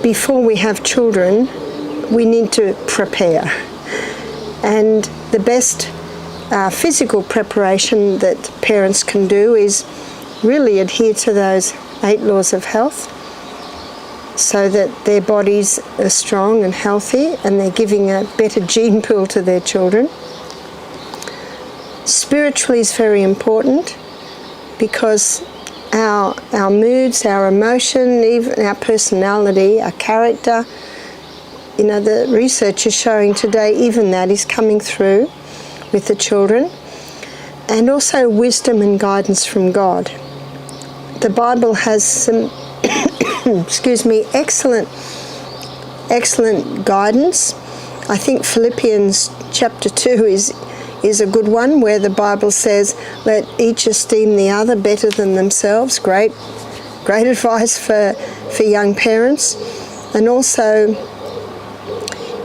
before we have children, we need to prepare. And the best physical preparation that parents can do is really adhere to those 8 laws of health so that their bodies are strong and healthy and they're giving a better gene pool to their children. Spiritually is very important because our moods, our emotion, even our personality, our character, you know, the research is showing today even that is coming through with the children. And also wisdom and guidance from God. The Bible has some excellent guidance. I think Philippians chapter 2 is a good one, where the Bible says, let each esteem the other better than themselves. Great advice for young parents. And also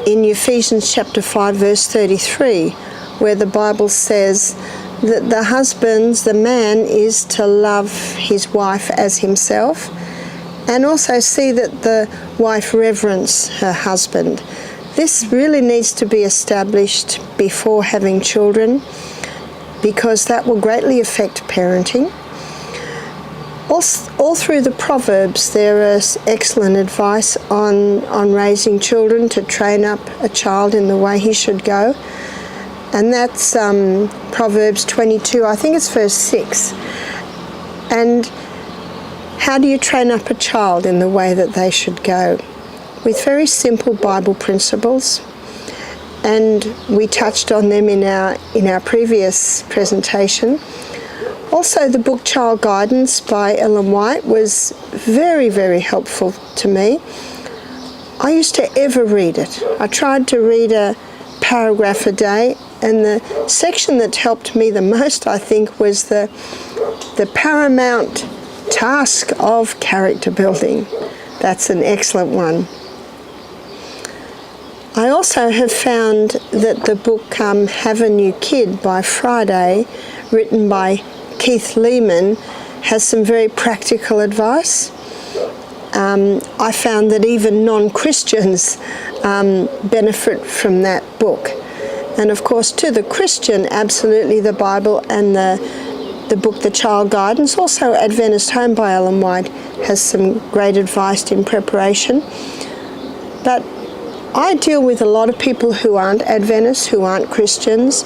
in Ephesians chapter 5 verse 33, where the Bible says that the man is to love his wife as himself, and also see that the wife reverence her husband. This really needs to be established before having children, because that will greatly affect parenting. All through the Proverbs there is excellent advice on raising children, to train up a child in the way he should go. And that's Proverbs 22, I think it's verse 6. And how do you train up a child in the way that they should go? With very simple Bible principles. And we touched on them in our previous presentation. Also, the book Child Guidance by Ellen White was very, very helpful to me. I used to ever read it. I tried to read a paragraph a day, and the section that helped me the most, I think, was the paramount task of character building. That's an excellent one. I also have found that the book Have a New Kid by Friday, written by Keith Lehman, has some very practical advice. I found that even non-Christians benefit from that book. And of course, to the Christian, absolutely the Bible and the book The Child Guidance. Also, Adventist Home by Ellen White has some great advice in preparation. But I deal with a lot of people who aren't Adventists, who aren't Christians,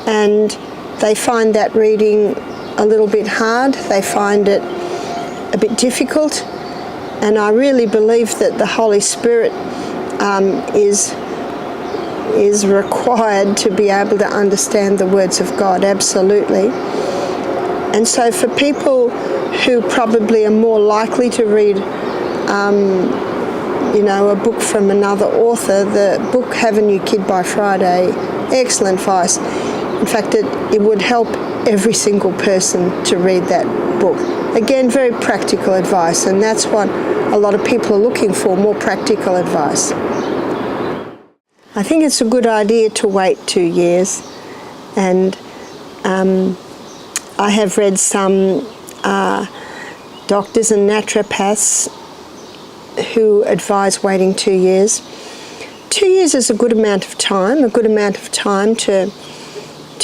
and they find that reading a little bit hard. They find it a bit difficult. And I really believe that the Holy Spirit is required to be able to understand the words of God, absolutely. And so for people who probably are more likely to read a book from another author, the book Have a New Kid by Friday, excellent advice. In fact, it would help every single person to read that book. Again, very practical advice, and that's what a lot of people are looking for, more practical advice. I think it's a good idea to wait 2 years, and I have read some doctors and naturopaths who advise waiting 2 years. 2 years is a good amount of time to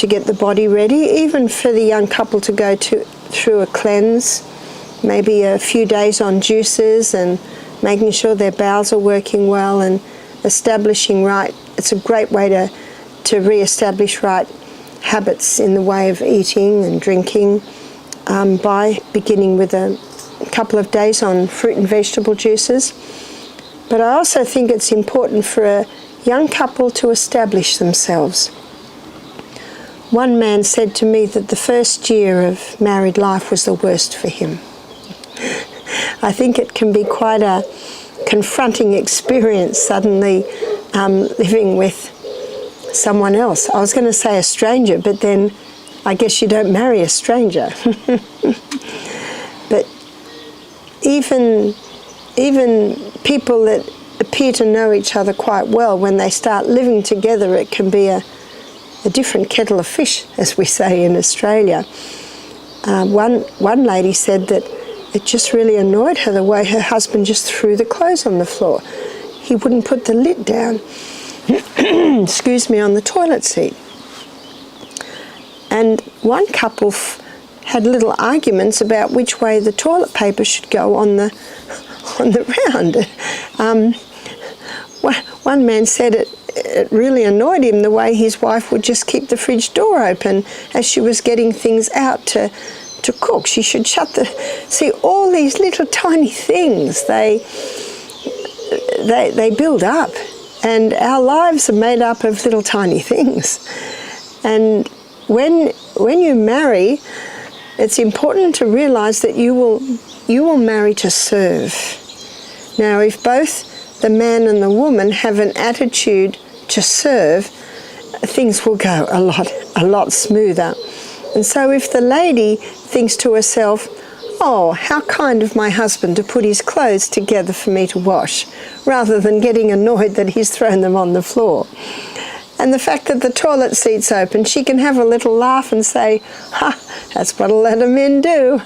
get the body ready, even for the young couple to go through a cleanse, maybe a few days on juices and making sure their bowels are working well and establishing right. It's a great way to re-establish right habits in the way of eating and drinking by beginning with a couple of days on fruit and vegetable juices. But I also think it's important for a young couple to establish themselves. One man said to me that the first year of married life was the worst for him. I think it can be quite a confronting experience suddenly living with someone else. I was going to say a stranger, but then I guess you don't marry a stranger. But even people that appear to know each other quite well, when they start living together, it can be a different kettle of fish, as we say in Australia. One lady said that it just really annoyed her the way her husband just threw the clothes on the floor. He wouldn't put the lid down, excuse me, on the toilet seat. And one couple had little arguments about which way the toilet paper should go on the round. One man said it really annoyed him the way his wife would just keep the fridge door open as she was getting things out to cook. She should shut the... See, all these little tiny things, they build up. And our lives are made up of little tiny things. And when you marry, it's important to realise that you will marry to serve. Now, if both the man and the woman have an attitude to serve, things will go a lot smoother. And so if the lady thinks to herself, oh, how kind of my husband to put his clothes together for me to wash, rather than getting annoyed that he's thrown them on the floor. And the fact that the toilet seat's open, she can have a little laugh and say, ha, that's what a lot of men do.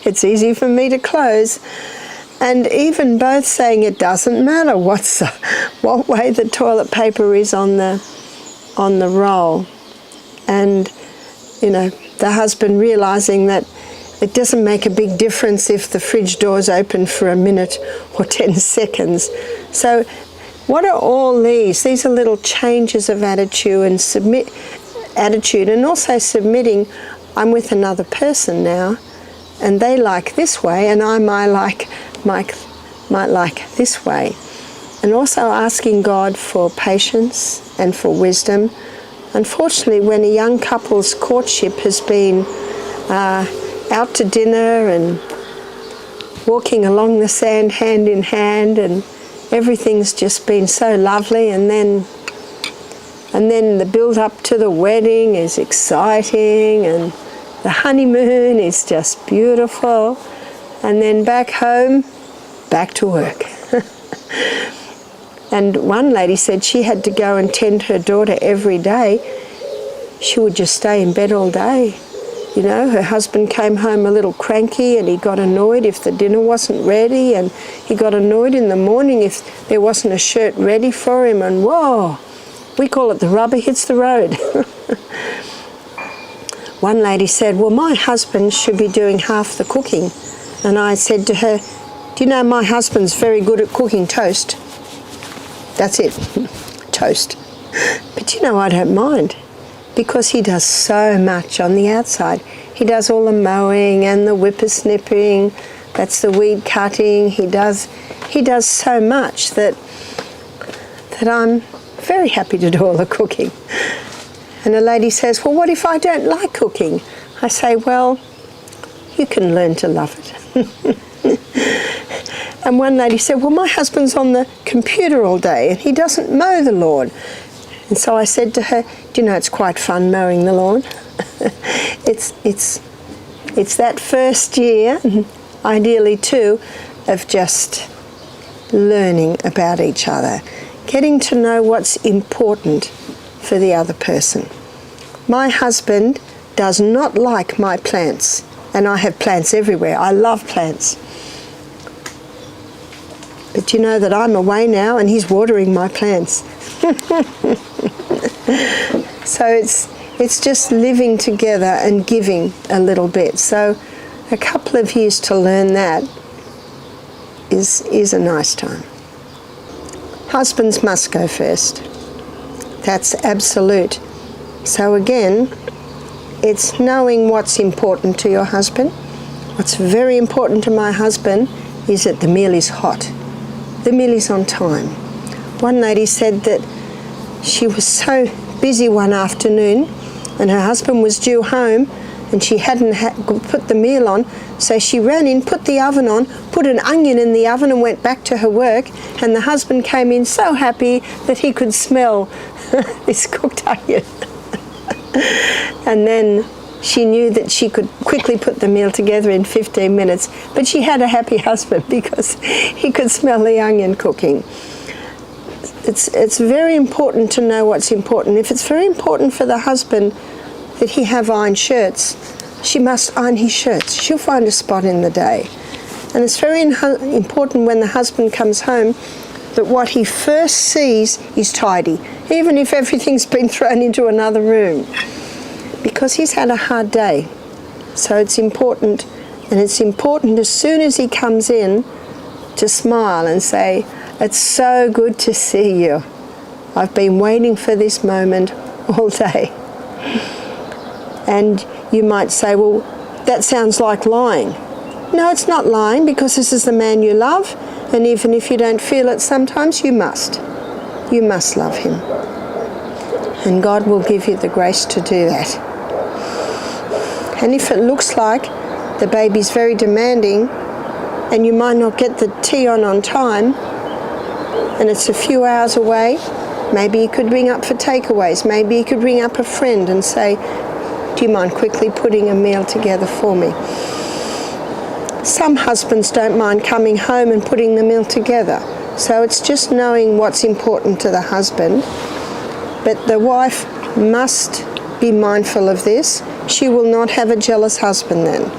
It's easy for me to close. And even both saying it doesn't matter what way the toilet paper is on the roll. And, you know, the husband realising that it doesn't make a big difference if the fridge door's open for a minute or 10 seconds. So what are all these? These are little changes of attitude and also submitting, I'm with another person now, and they like this way, and I might like this way. And also asking God for patience and for wisdom. Unfortunately, when a young couple's courtship has been out to dinner and walking along the sand hand in hand, and everything's just been so lovely, and then the build up to the wedding is exciting, and the honeymoon is just beautiful, and then back home, back to work. And one lady said she had to go and tend her daughter every day. She would just stay in bed all day. You know, her husband came home a little cranky, and he got annoyed if the dinner wasn't ready, and he got annoyed in the morning if there wasn't a shirt ready for him, and whoa, we call it the rubber hits the road. One lady said, well, my husband should be doing half the cooking. And I said to her, do you know my husband's very good at cooking toast? That's it, toast. But you know, I don't mind, because he does so much on the outside. He does all the mowing and the whippersnipping, that's the weed cutting. He does so much that I'm very happy to do all the cooking. And a lady says, well, what if I don't like cooking? I say, well, you can learn to love it. And one lady said, well, my husband's on the computer all day and he doesn't mow the lawn. And so I said to her, do you know, it's quite fun mowing the lawn. It's that first year, ideally too, of just learning about each other, getting to know what's important for the other person. My husband does not like my plants, and I have plants everywhere. I love plants. But you know that I'm away now and he's watering my plants. So it's just living together and giving a little bit. So a couple of years to learn that is a nice time. Husbands must go first. That's absolute. So again, it's knowing what's important to your husband. What's very important to my husband is that the meal is hot. The meal is on time. One lady said that she was so busy one afternoon and her husband was due home and she hadn't put the meal on, so she ran in, put the oven on, put an onion in the oven and went back to her work, and the husband came in so happy that he could smell this cooked onion. And then she knew that she could quickly put the meal together in 15 minutes, but she had a happy husband because he could smell the onion cooking. It's very important to know what's important. If it's very important for the husband that he have ironed shirts, she must iron his shirts. She'll find a spot in the day. And it's very important when the husband comes home that what he first sees is tidy, even if everything's been thrown into another room, because he's had a hard day. So it's important, and it's important as soon as he comes in to smile and say, "It's so good to see you. I've been waiting for this moment all day." And you might say, "Well, that sounds like lying." No, it's not lying, because this is the man you love, and even if you don't feel it sometimes, you must. You must love him. And God will give you the grace to do that. And if it looks like the baby's very demanding and you might not get the tea on time, and it's a few hours away, maybe you could ring up for takeaways. Maybe you could ring up a friend and say, "Do you mind quickly putting a meal together for me?" Some husbands don't mind coming home and putting the meal together. So it's just knowing what's important to the husband. But the wife must be mindful of this. She will not have a jealous husband then.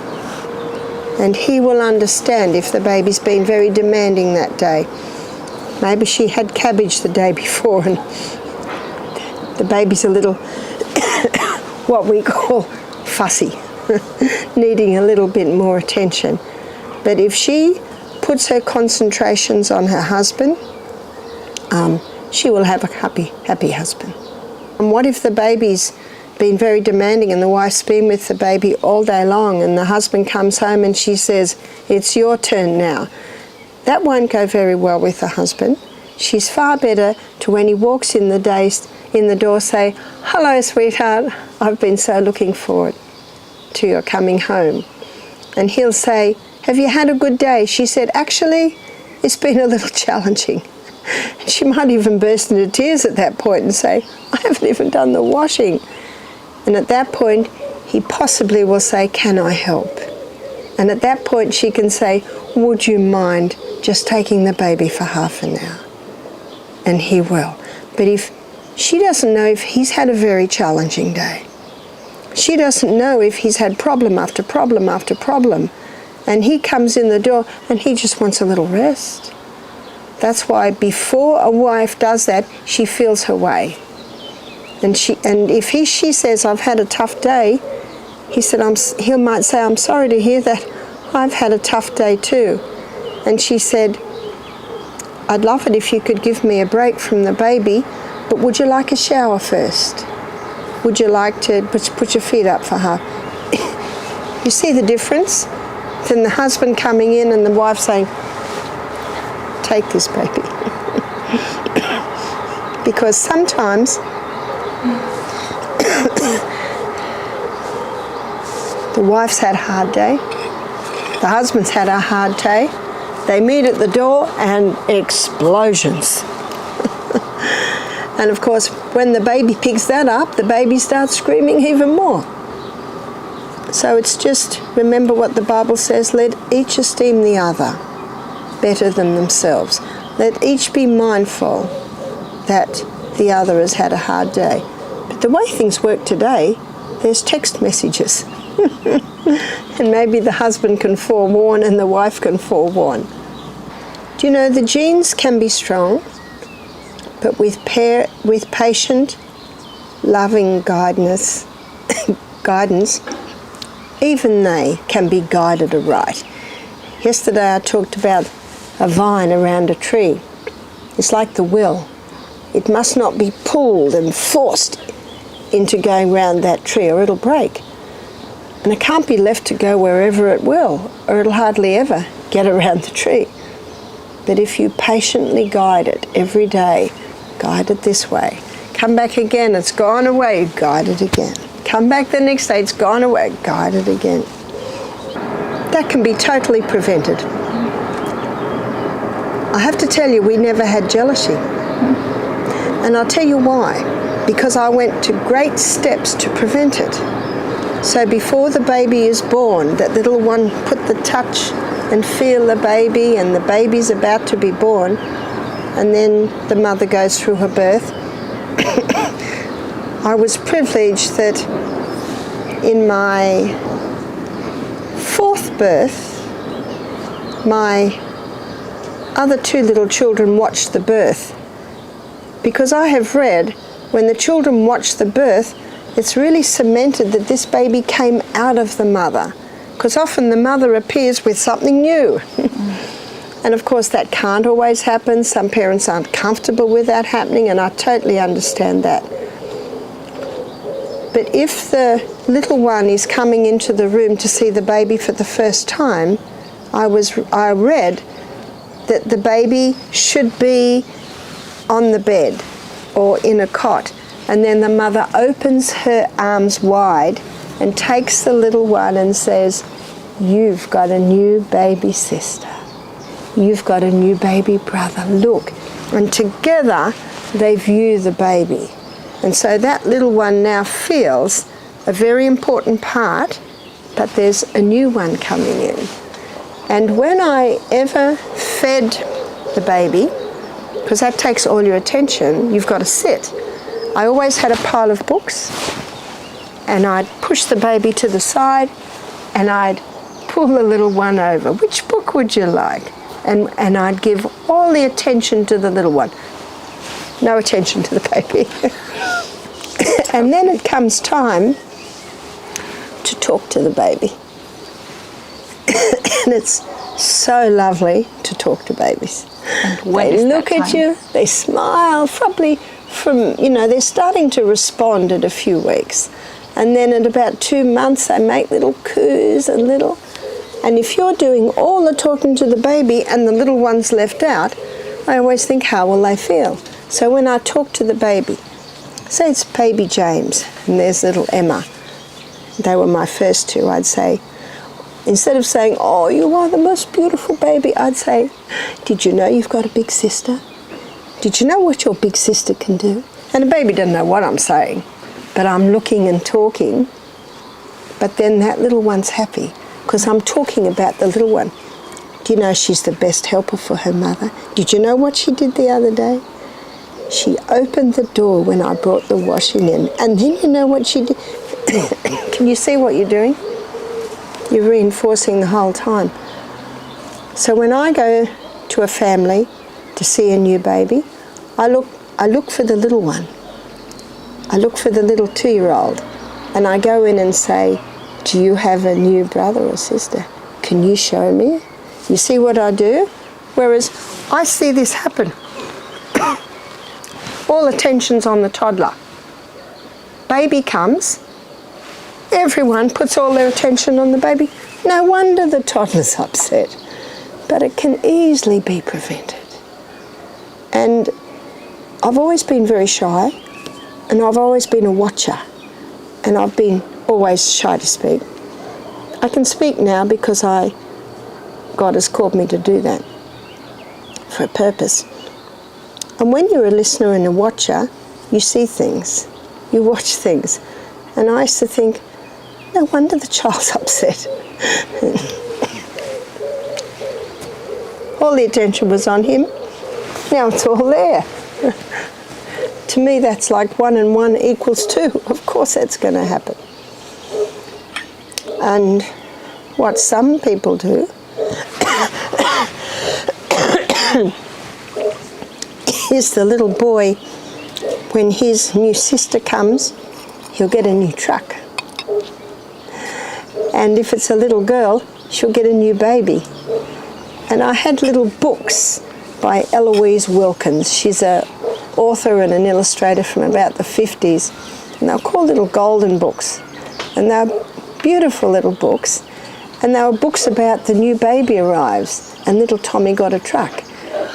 And he will understand if the baby's been very demanding that day. Maybe she had cabbage the day before and the baby's a little, what we call fussy, needing a little bit more attention. But if she puts her concentrations on her husband, she will have a happy husband. And what if the baby's been very demanding and the wife's been with the baby all day long and the husband comes home and she says, "It's your turn now"? That won't go very well with the husband. She's far better to, when he walks in the door, say, "Hello, sweetheart, I've been so looking forward to your coming home." And he'll say, "Have you had a good day?" She said, "Actually, it's been a little challenging." She might even burst into tears at that point and say, "I haven't even done the washing." And at that point, he possibly will say, "Can I help?" And at that point, she can say, "Would you mind just taking the baby for half an hour?" And he will. But if she doesn't know if he's had a very challenging day, she doesn't know if he's had problem after problem after problem, and he comes in the door and he just wants a little rest. That's why before a wife does that, she feels her way. And if she says, "I've had a tough day," he might say, "I'm sorry to hear that. I've had a tough day too." And she said, "I'd love it if you could give me a break from the baby, but would you like a shower first? Would you like to put your feet up for half?" You see the difference? Then the husband coming in and the wife saying, "Take this baby." Because sometimes the wife's had a hard day, the husband's had a hard day, they meet at the door and explosions. And of course, when the baby picks that up, the baby starts screaming even more. So it's just, remember what the Bible says, let each esteem the other better than themselves. Let each be mindful that the other has had a hard day. But the way things work today, there's text messages. And maybe the husband can forewarn and the wife can forewarn. Do you know the genes can be strong, but with patient, loving guidance, even they can be guided aright. Yesterday I talked about a vine around a tree. It's like the will. It must not be pulled and forced into going round that tree or it'll break. And it can't be left to go wherever it will, or it'll hardly ever get around the tree. But if you patiently guide it every day, guide it this way. Come back again, it's gone away, guide it again. Come back the next day, it's gone away, guide it again. That can be totally prevented. I have to tell you, we never had jealousy. And I'll tell you why. Because I went to great steps to prevent it. So before the baby is born, that little one put the touch and feel the baby, and the baby's about to be born, and then the mother goes through her birth. I was privileged that in my fourth birth, my other two little children watched the birth, because I have read when the children watch the birth, it's really cemented that this baby came out of the mother, because often the mother appears with something new. And of course that can't always happen. Some parents aren't comfortable with that happening, and I totally understand that. But if the little one is coming into the room to see the baby for the first time, I read that the baby should be on the bed or in a cot, and then the mother opens her arms wide and takes the little one and says, "You've got a new baby sister. You've got a new baby brother, look." And together they view the baby. And so that little one now feels a very important part, but there's a new one coming in. And when I ever fed the baby, because that takes all your attention, you've got to sit. I always had a pile of books, and I'd push the baby to the side, and I'd pull the little one over. "Which book would you like?" And I'd give all the attention to the little one. No attention to the baby. And then it comes time to talk to the baby. And it's so lovely to talk to babies. They look at you, they smile, probably from, they're starting to respond at a few weeks. And then at about 2 months, they make little coos and if you're doing all the talking to the baby and the little one's left out, I always think, how will they feel? So when I talk to the baby, say it's baby James and there's little Emma, they were my first two, I'd say, instead of saying, "Oh, you are the most beautiful baby," I'd say, "Did you know you've got a big sister? Did you know what your big sister can do?" And the baby doesn't know what I'm saying, but I'm looking and talking. But then that little one's happy, because I'm talking about the little one. "Do you know she's the best helper for her mother? Did you know what she did the other day? She opened the door when I brought the washing in, and then you know what she did?" Can you see what you're doing? You're reinforcing the whole time. So when I go to a family to see a new baby, I look for the little one. I look for the little 2-year-old, and I go in and say, "Do you have a new brother or sister? Can you show me?" You see what I do? Whereas I see this happen. All attention's on the toddler. Baby comes, everyone puts all their attention on the baby. No wonder the toddler's upset. But it can easily be prevented. And I've always been very shy, and I've always been a watcher, and I've been always shy to speak. I can speak now because God has called me to do that for a purpose. And when you're a listener and a watcher, you see things, you watch things. And I used to think, no wonder the child's upset. All the attention was on him. Now it's all there. To me, that's like 1 and 1 equals 2. Of course that's going to happen. And what some people do is the little boy, when his new sister comes, he'll get a new truck. And if it's a little girl, she'll get a new baby. And I had little books by Eloise Wilkins. She's an author and an illustrator from about the 50s. And they're called little golden books. And they're beautiful little books. And they were books about the new baby arrives, and little Tommy got a truck.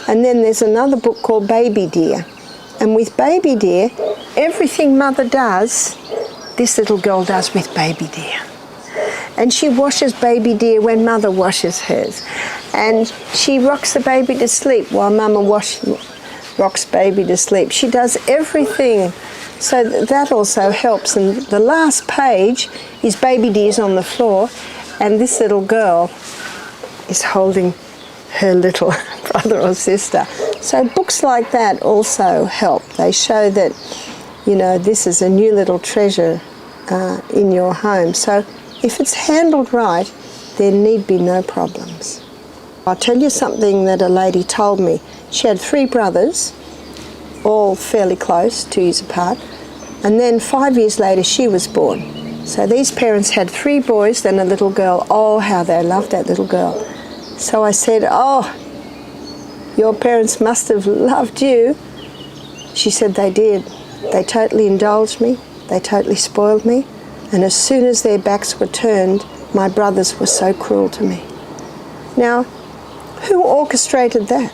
And then there's another book called Baby Dear. And with Baby Dear, everything mother does, this little girl does with Baby Dear. And she washes Baby Dear when mother washes hers. And she rocks the baby to sleep while mama rocks baby to sleep. She does everything. So that also helps. And the last page is Baby Dear's on the floor, and this little girl is holding her little brother or sister. So books like that also help. They show that, this is a new little treasure in your home. So if it's handled right, there need be no problems. I'll tell you something that a lady told me. She had 3 brothers, all fairly close, 2 years apart, and then 5 years later she was born. So these parents had 3 boys, then a little girl. Oh, how they loved that little girl. So I said, oh, your parents must have loved you. She said they did. They totally indulged me, they totally spoiled me, and as soon as their backs were turned, my brothers were so cruel to me. Now, who orchestrated that?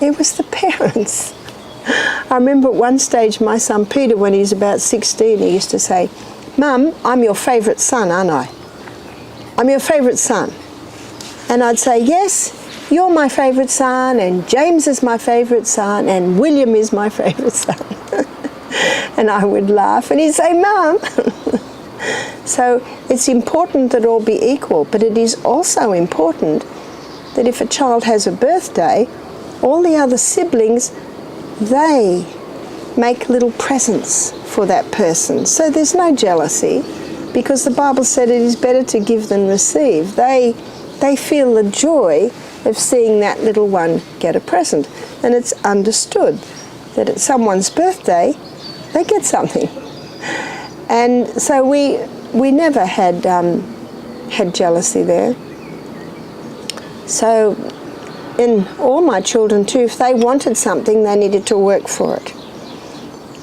It was the parents. I remember at one stage my son Peter, when he was about 16, he used to say, Mum, I'm your favourite son, aren't I? I'm your favourite son. And I'd say, yes, you're my favourite son, and James is my favourite son, and William is my favourite son. And I would laugh, and he'd say, Mum. So it's important that all be equal, but it is also important that if a child has a birthday, all the other siblings, they make little presents for that person. So there's no jealousy, because the Bible said it is better to give than receive. They feel the joy of seeing that little one get a present. And it's understood that at someone's birthday, they get something. And so we never had jealousy there. So in all my children too, if they wanted something, they needed to work for it.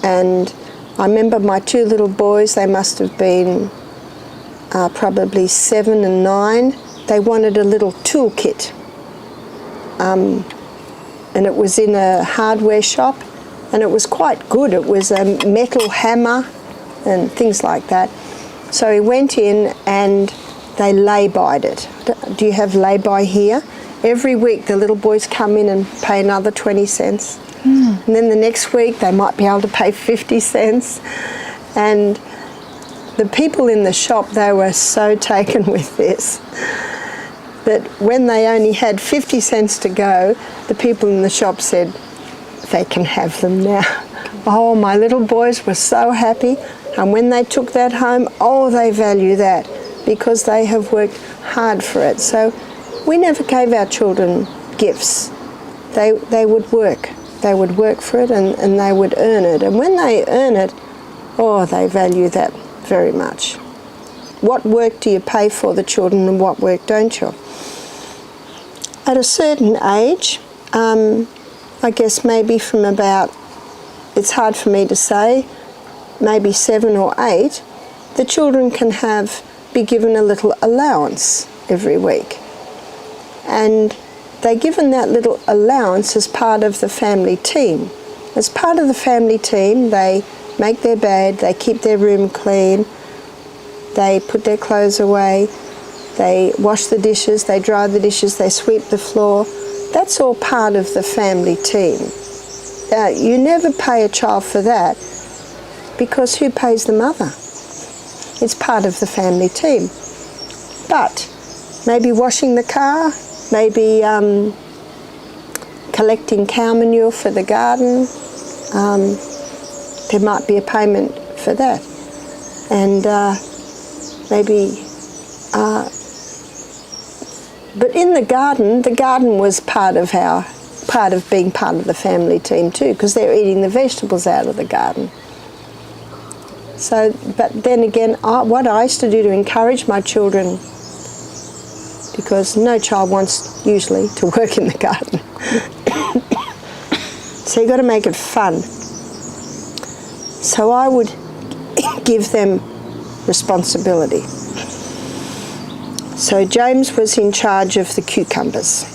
And I remember my 2 little boys, they must have been probably 7 and 9. They wanted a little toolkit. And it was in a hardware shop, and it was quite good. It was a metal hammer and things like that. So he went in and they lay-byed it. Do you have lay-by here? Every week the little boys come in and pay another 20 cents. And then the next week they might be able to pay 50 cents. And the people in the shop, they were so taken with this that when they only had 50 cents to go, the people in the shop said, they can have them now. Oh, my little boys were so happy. And when they took that home, oh, they value that because they have worked hard for it. So we never gave our children gifts. They would work. They would work for it, and they would earn it. And when they earn it, oh, they value that very much. What work do you pay for the children, and what work don't you? At a certain age, I guess maybe from about, it's hard for me to say, maybe 7 or 8, the children can be given a little allowance every week. And they're given that little allowance as part of the family team. As part of the family team, they make their bed, they keep their room clean, they put their clothes away, they wash the dishes, they dry the dishes, they sweep the floor. That's all part of the family team. You never pay a child for that, because who pays the mother? It's part of the family team. But maybe washing the car, maybe collecting cow manure for the garden, there might be a payment for that. And but in the garden was part of being part of the family team too, because they're eating the vegetables out of the garden. So, but then again, what I used to do to encourage my children, because no child wants usually to work in the garden. So you've got to make it fun. So I would give them responsibility. So James was in charge of the cucumbers.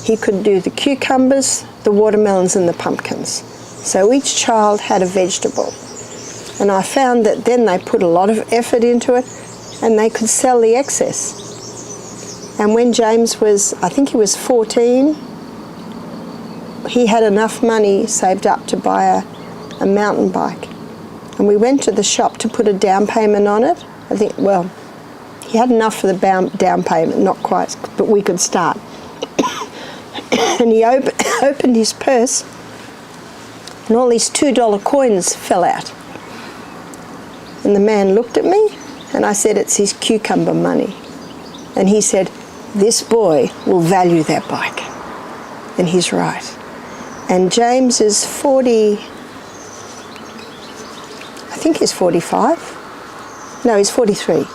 He could do the cucumbers, the watermelons and the pumpkins. So each child had a vegetable. And I found that then they put a lot of effort into it and they could sell the excess. And when James was, I think he was 14, he had enough money saved up to buy a mountain bike. And we went to the shop to put a down payment on it. I think, well, he had enough for the down payment, not quite, but we could start. And he opened his purse and all these $2 coins fell out. And the man looked at me and I said, it's his cucumber money. And he said, this boy will value that bike. And he's right. And James is 40, I think he's 45. No, he's 43.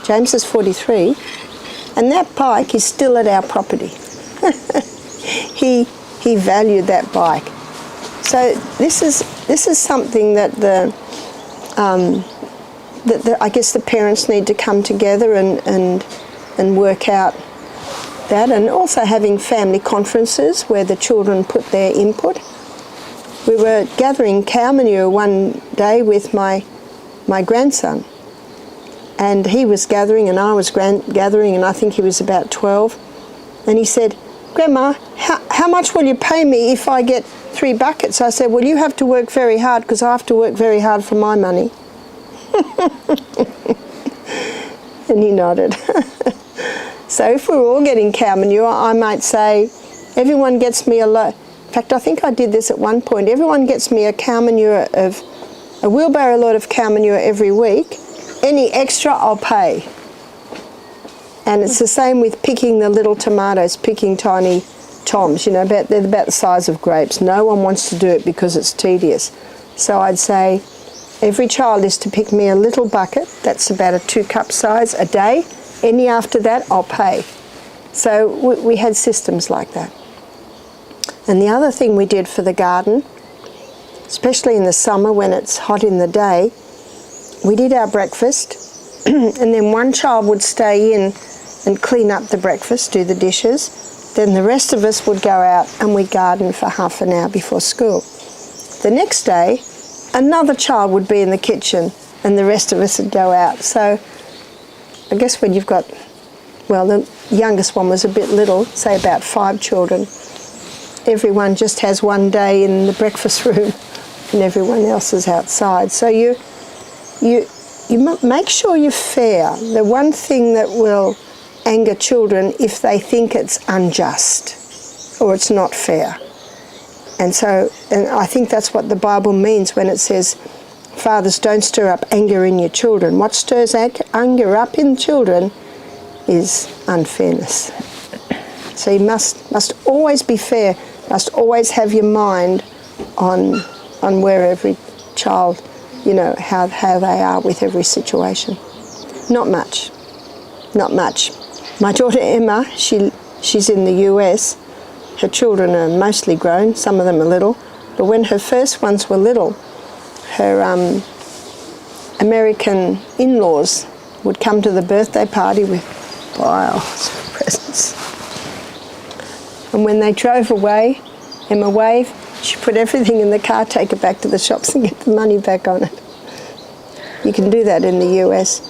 James is 43. And that bike is still at our property. He valued that bike. So this is something that I guess the parents need to come together and work out that, and also having family conferences where the children put their input. We were gathering cow manure one day with my grandson, and he was gathering and I was gathering, and I think he was about 12, and he said, "Grandma, how much will you pay me if I get 3 buckets?" I said, "Well, you have to work very hard because I have to work very hard for my money." And he nodded. So if we were all getting cow manure, I might say, everyone gets me a load. In fact, I think I did this at one point. Everyone gets me a wheelbarrow load of cow manure every week. Any extra, I'll pay. And it's the same with picking the little tomatoes, picking tiny toms, they're about the size of grapes. No one wants to do it because it's tedious. So I'd say, every child is to pick me a little bucket, that's about a 2-cup size a day. Any after that, I'll pay. So we had systems like that. And the other thing we did for the garden, especially in the summer when it's hot in the day, we did our breakfast, and then one child would stay in and clean up the breakfast, do the dishes. Then the rest of us would go out and we'd garden for half an hour before school. The next day, another child would be in the kitchen and the rest of us would go out. So I guess when you've got, the youngest one was a bit little, say about 5 children, everyone just has one day in the breakfast room and everyone else is outside. So you make sure you're fair. The one thing that will anger children if they think it's unjust or it's not fair. And I think that's what the Bible means when it says, fathers, don't stir up anger in your children. What stirs anger up in children is unfairness. So you must always be fair, must always have your mind on where every child, how they are with every situation. Not much. My daughter Emma, she's in the US. Her children are mostly grown, some of them are little. But when her first ones were little, her American in-laws would come to the birthday party with piles of presents. And when they drove away, Emma waved, she put everything in the car, take it back to the shops and get the money back on it. You can do that in the US.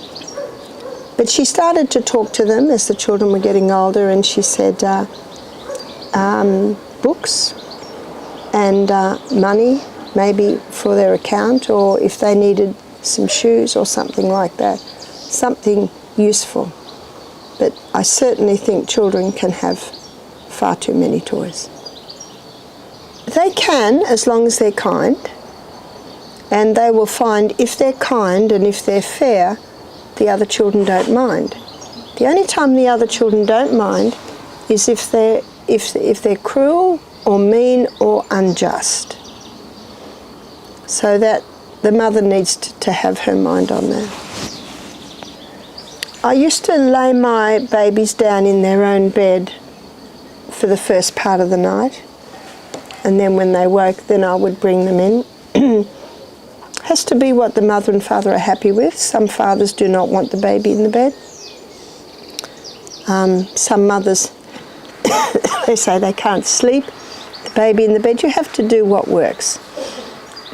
But she started to talk to them as the children were getting older, and she said, books and money, maybe for their account, or if they needed some shoes or something like that, something useful. But I certainly think children can have far too many toys. They can, as long as they're kind, and they will find if they're kind and if they're fair, the other children don't mind. The only time the other children don't mind is if they're cruel or mean or unjust. So that the mother needs to have her mind on that. I used to lay my babies down in their own bed for the first part of the night, and then when they woke, then I would bring them in. Has to be what the mother and father are happy with. Some fathers do not want the baby in the bed. Some mothers, they say they can't sleep, the baby in the bed. You have to do what works.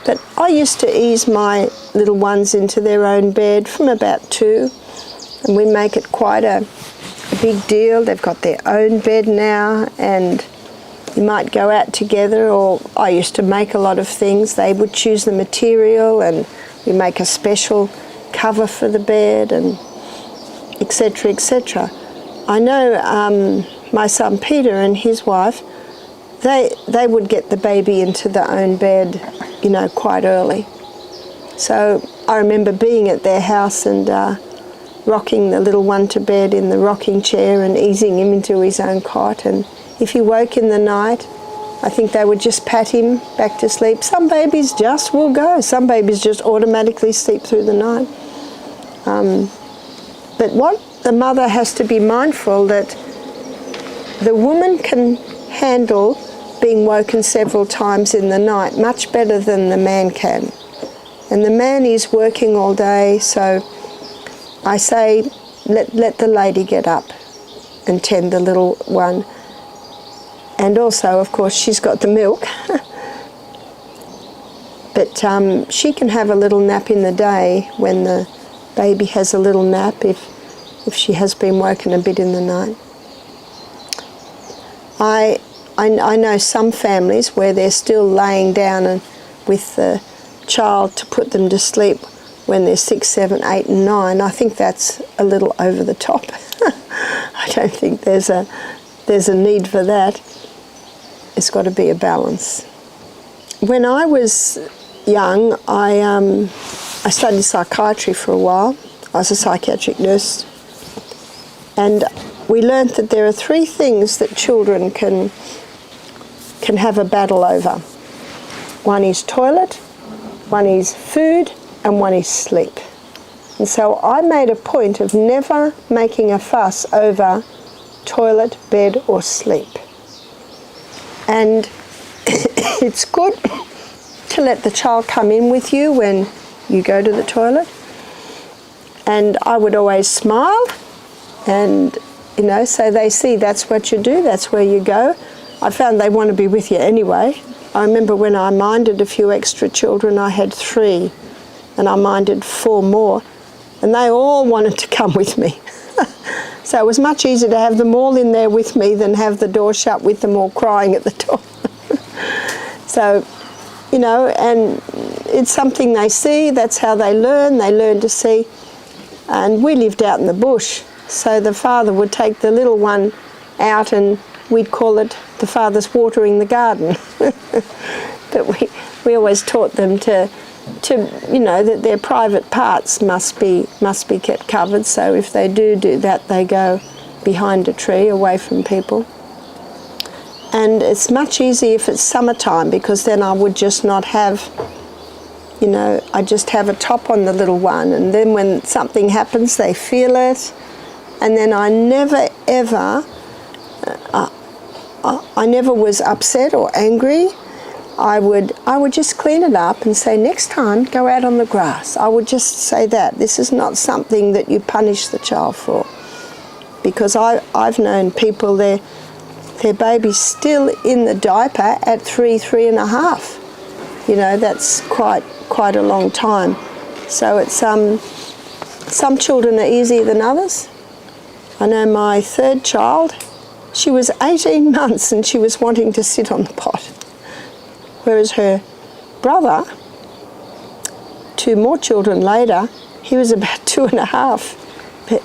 But I used to ease my little ones into their own bed from about 2, and we make it quite a big deal. They've got their own bed now, and you might go out together, or I used to make a lot of things. They would choose the material, and we make a special cover for the bed, and etc., etc. I know my son Peter and his wife, they would get the baby into their own bed, quite early. So I remember being at their house, and rocking the little one to bed in the rocking chair and easing him into his own cot. And if he woke in the night, I think they would just pat him back to sleep. Some babies just will go. Some babies just automatically sleep through the night. But what the mother has to be mindful that the woman can handle being woken several times in the night much better than the man can. And the man is working all day, so I say let the lady get up and tend the little one. And also, of course, she's got the milk. But she can have a little nap in the day when the baby has a little nap if she has been woken a bit in the night. I know some families where they're still laying down and with the child to put them to sleep when they're 6, 7, 8 and 9. I think that's a little over the top. I don't think there's a need for that. It's got to be a balance. When I was young, I studied psychiatry for a while. I was a psychiatric nurse. And we learnt that there are 3 things that children can have a battle over. One is toilet, one is food, and one is sleep. And so I made a point of never making a fuss over toilet, bed, or sleep. And it's good to let the child come in with you when you go to the toilet. And I would always smile and, so they see that's what you do, that's where you go. I found they want to be with you anyway. I remember when I minded a few extra children, I had 3, and I minded 4 more, and they all wanted to come with me. So it was much easier to have them all in there with me than have the door shut with them all crying at the door. So, and it's something they see, that's how they learn to see. And we lived out in the bush, so the father would take the little one out and we'd call it the father's watering the garden. But we always taught them to that their private parts must be kept covered, so if they do that, they go behind a tree away from people. And it's much easier if it's summertime, because then I would just not have, I just have a top on the little one, and then when something happens they feel it. And then I never ever I never was upset or angry. I would just clean it up and say, next time, go out on the grass. I would just say that. This is not something that you punish the child for. Because I've known people, their baby's still in the diaper at 3, 3.5. That's quite a long time. So it's some children are easier than others. I know my 3rd child, she was 18 months and she was wanting to sit on the pot. Whereas her brother, 2 more children later, he was about 2.5. But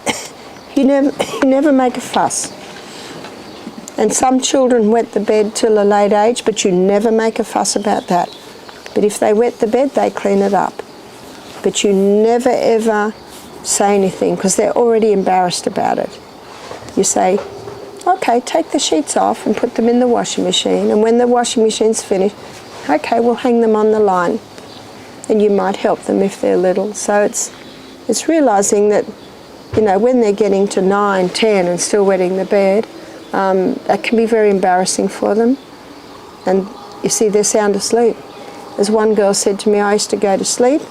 he never make a fuss. And some children wet the bed till a late age, but you never make a fuss about that. But if they wet the bed, they clean it up. But you never ever say anything, because they're already embarrassed about it. You say, okay, take the sheets off and put them in the washing machine, and when the washing machine's finished, okay, we'll hang them on the line. And you might help them if they're little. So it's realising that, when they're getting to 9, 10 and still wetting the bed, that can be very embarrassing for them. And you see, they're sound asleep. As one girl said to me, I used to go to sleep,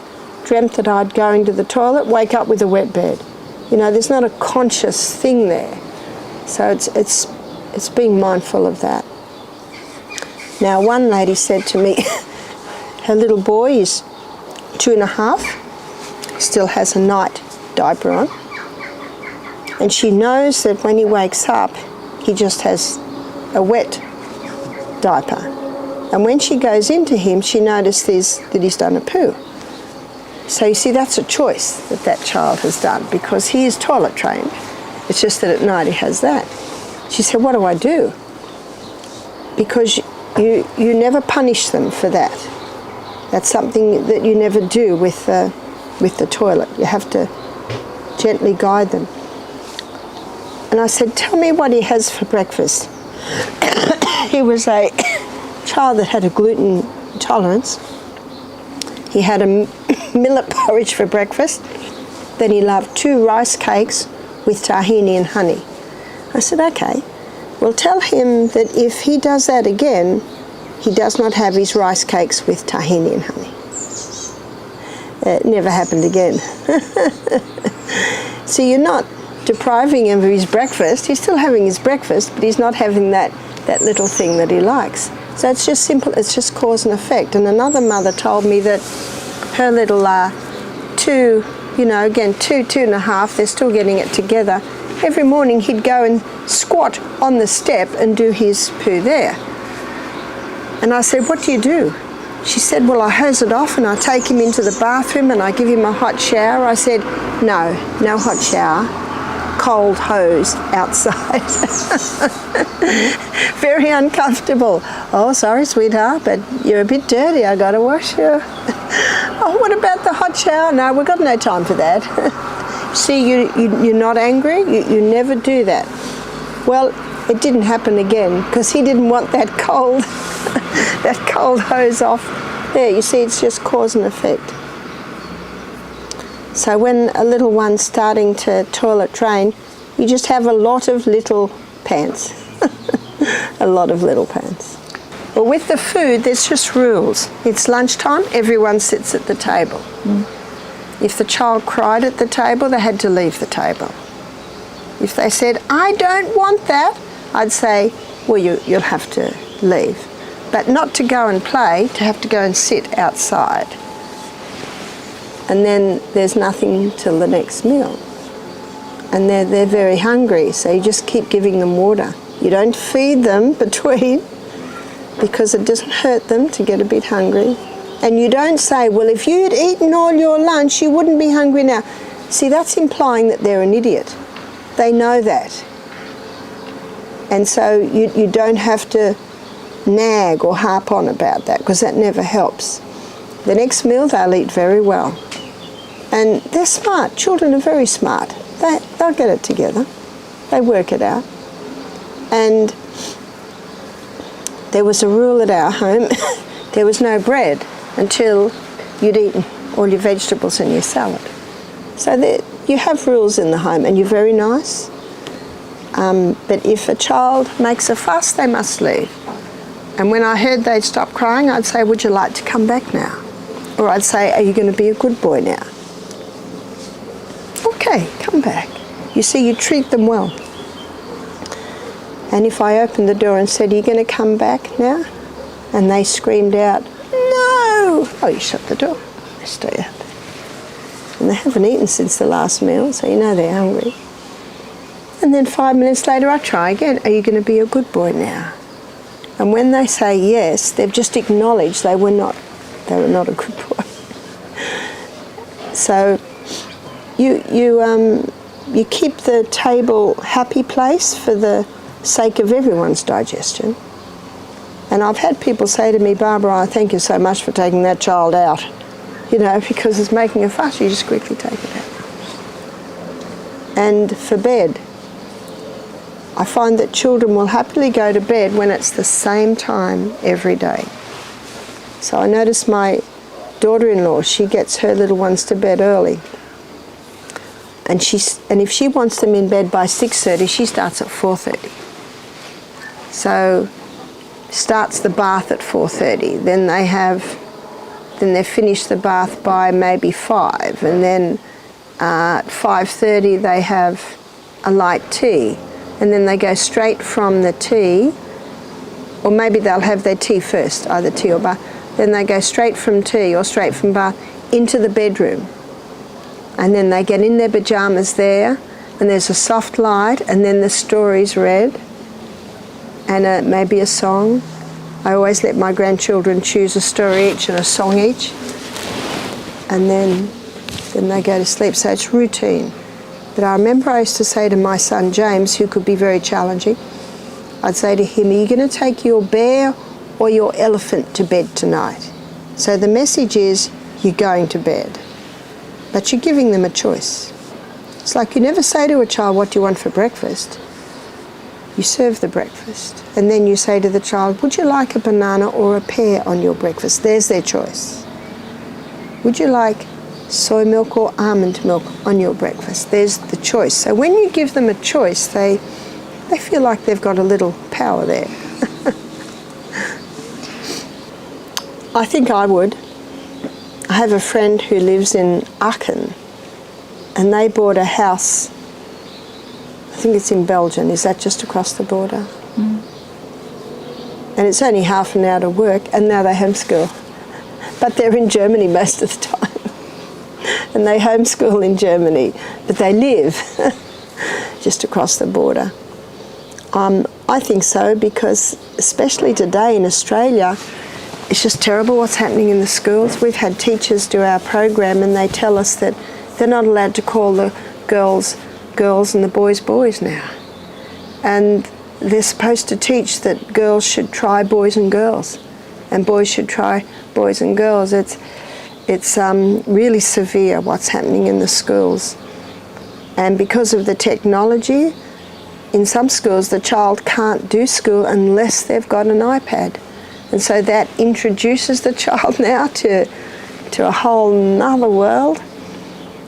dreamt that I'd go into the toilet, wake up with a wet bed. There's not a conscious thing there. So it's being mindful of that. Now, one lady said to me, her little boy is 2.5, still has a night diaper on, and she knows that when he wakes up, he just has a wet diaper. And when she goes into him, she notices that he's done a poo. So you see, that's a choice that child has done, because he is toilet trained. It's just that at night he has that. She said, what do I do? Because you never punish them for that. That's something that you never do with the toilet. You have to gently guide them. And I said, tell me what he has for breakfast. He was a child that had a gluten intolerance. He had a millet porridge for breakfast. Then he loved 2 rice cakes with tahini and honey. I said, okay, well, tell him that if he does that again, he does not have his rice cakes with tahini and honey. It never happened again. So you're not depriving him of his breakfast. He's still having his breakfast, but he's not having that little thing that he likes. So it's just simple, it's just cause and effect. And another mother told me that her little 2, again, 2.5, they're still getting it together. Every morning he'd go and squat on the step and do his poo there. And I said, what do you do? She said, well, I hose it off and I take him into the bathroom and I give him a hot shower. I said, no hot shower, cold hose outside. Very uncomfortable. Oh, sorry, sweetheart, but you're a bit dirty. I gotta wash you. Oh, what about the hot shower? No, we've got no time for that. See, you're not angry. You never do that. Well, it didn't happen again because he didn't want that cold, that cold hose off. There, you see, it's just cause and effect. So when a little one's starting to toilet train, you just have a lot of little pants. A lot of little pants. Well, with the food, there's just rules. It's lunchtime, everyone sits at the table. If the child cried at the table, they had to leave the table. If they said, I don't want that, I'd say, well, you'll have to leave. But not to go and play, to have to go and sit outside. And then there's nothing till the next meal. And they're very hungry, so you just keep giving them water. You don't feed them between, because it doesn't hurt them to get a bit hungry. And you don't say, well, if you'd eaten all your lunch, you wouldn't be hungry now. See, that's implying that they're an idiot. They know that. And so you don't have to nag or harp on about that, because that never helps. The next meal, they'll eat very well. And they're smart. Children are very smart. They'll get it together. They work it out. And there was a rule at our home. There was no bread until you'd eaten all your vegetables and your salad. So you have rules in the home, and you're very nice. But if a child makes a fuss, they must leave. And when I heard they'd stop crying, I'd say, would you like to come back now? Or I'd say, are you going to be a good boy now? Okay, come back. You see, you treat them well. And if I opened the door and said, are you going to come back now? And they screamed out, no! Oh, you shut the door. They stay out. And they haven't eaten since the last meal, so you know they're hungry. And then 5 minutes later, I try again. Are you going to be a good boy now? And when they say yes, they've just acknowledged they were not a good boy. So you keep the table happy place for the sake of everyone's digestion. And I've had people say to me, Barbara, I thank you so much for taking that child out. Because it's making a fuss, you just quickly take it out. And for bed, I find that children will happily go to bed when it's the same time every day. So I notice my daughter-in-law, she gets her little ones to bed early. And if she wants them in bed by 6:30, she starts at 4:30. So starts the bath at 4:30. Then they finish the bath by maybe 5, and then at 5:30 they have a light tea, and then they go straight from the tea, or maybe they'll have their tea first, either tea or bath. Then they go straight from tea or straight from bath into the bedroom, and then they get in their pajamas there, and there's a soft light, and then the story's read, and maybe a song. I always let my grandchildren choose a story each and a song each, and then they go to sleep. So it's routine. But I remember I used to say to my son James, who could be very challenging, I'd say to him, are you going to take your bear or your elephant to bed tonight? So the message is, you're going to bed, but you're giving them a choice. It's like you never say to a child, what do you want for breakfast? You serve the breakfast. And then you say to the child, would you like a banana or a pear on your breakfast? There's their choice. Would you like soy milk or almond milk on your breakfast? There's the choice. So when you give them a choice, they feel like they've got a little power there. I think I would. I have a friend who lives in Aachen, and they bought a house, I think it's in Belgium. Is that just across the border? Mm. And it's only half an hour to work, and now they homeschool. But they're in Germany most of the time. And they homeschool in Germany, but they live just across the border. I think so, because especially today in Australia, it's just terrible what's happening in the schools. We've had teachers do our program, and they tell us that they're not allowed to call the girls girls and the boys boys now. And they're supposed to teach that girls should try boys and girls, and boys should try boys and girls. It's really severe what's happening in the schools. And because of the technology, in some schools the child can't do school unless they've got an iPad. And so that introduces the child now to a whole nother world.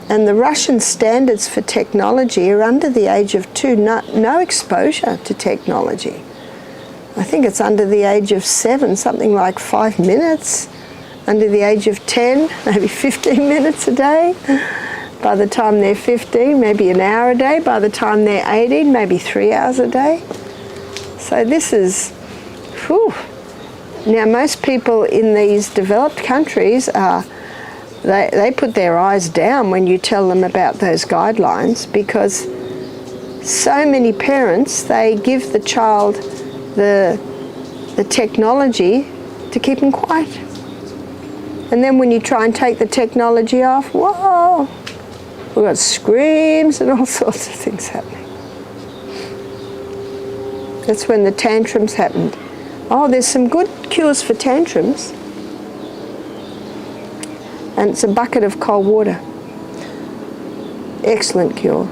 And the Russian standards for technology are under the age of 2, no exposure to technology. I think it's under the age of 7, something like 5 minutes. Under the age of 10, maybe 15 minutes a day. By the time they're 15, maybe an hour a day. By the time they're 18, maybe 3 hours a day. So this is, whew. Now most people in these developed countries they put their eyes down when you tell them about those guidelines, because so many parents, they give the child the technology to keep them quiet. And then when you try and take the technology off, whoa, we've got screams and all sorts of things happening. That's when the tantrums happened. Oh, there's some good cures for tantrums. And it's a bucket of cold water. Excellent cure.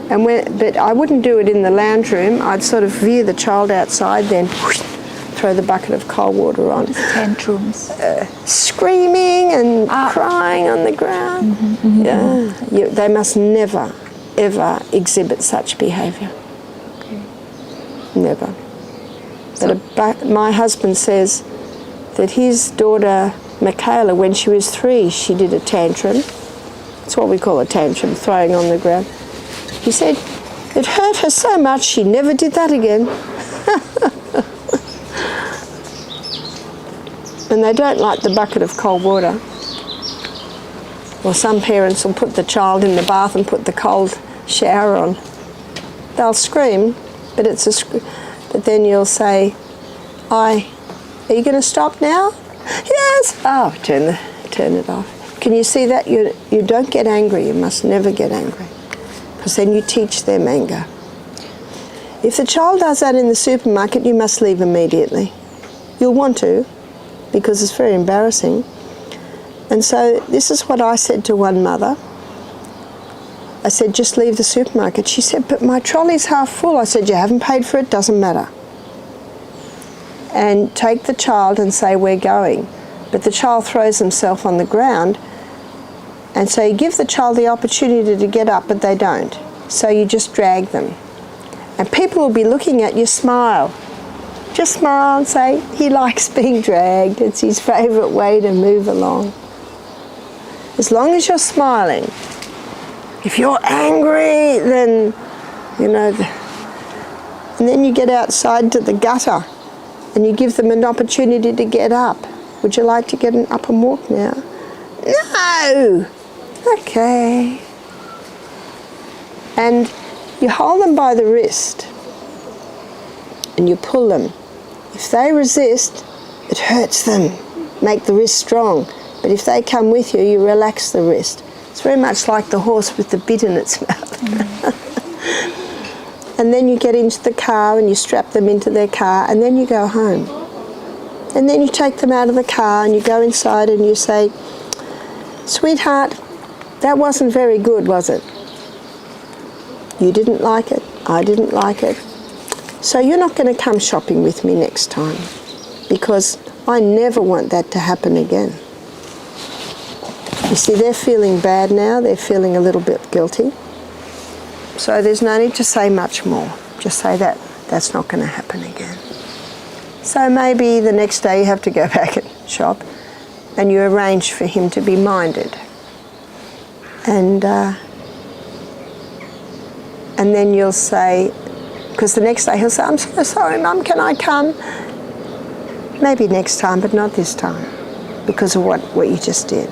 But I wouldn't do it in the lounge room. I'd sort of veer the child outside, then whoosh, throw the bucket of cold water on. Tantrums. Screaming and crying on the ground. Mm-hmm, mm-hmm. Yeah. They must never, ever exhibit such behaviour. Okay. Never. But my husband says that his daughter Michaela, when she was 3, she did a tantrum. That's what we call a tantrum, throwing on the ground. He said it hurt her so much she never did that again. And they don't like the bucket of cold water. Or some parents will put the child in the bath and put the cold shower on. They'll scream, but but then you'll say, are you going to stop now? Yes. Oh, turn it off. Can you see that? You don't get angry. You must never get angry, because then you teach them anger. If the child does that in the supermarket, you must leave immediately. You'll want to, because it's very embarrassing. And so this is what I said to one mother. I said, just leave the supermarket. She said, but my trolley's half full. I said, you haven't paid for it, doesn't matter. And take the child and say, we're going. But the child throws himself on the ground, and so you give the child the opportunity to get up, but they don't. So you just drag them. And people will be looking at you, smile. Just smile and say, he likes being dragged. It's his favourite way to move along. As long as you're smiling. If you're angry, then, and then you get outside to the gutter, and you give them an opportunity to get up. Would you like to get up and walk now? No! Okay. And you hold them by the wrist and you pull them. If they resist, it hurts them. Make the wrist strong. But if they come with you, you relax the wrist. It's very much like the horse with the bit in its mouth. And then you get into the car and you strap them into their car, and then you go home. And then you take them out of the car and you go inside and you say, sweetheart, that wasn't very good, was it? You didn't like it, I didn't like it. So you're not going to come shopping with me next time, because I never want that to happen again. You see, they're feeling bad now, they're feeling a little bit guilty. So there's no need to say much more. Just say that that's not going to happen again. So maybe the next day you have to go back and shop, and you arrange for him to be minded. And then you'll say, because the next day he'll say, I'm so sorry, Mum, can I come? Maybe next time, but not this time, because of what you just did.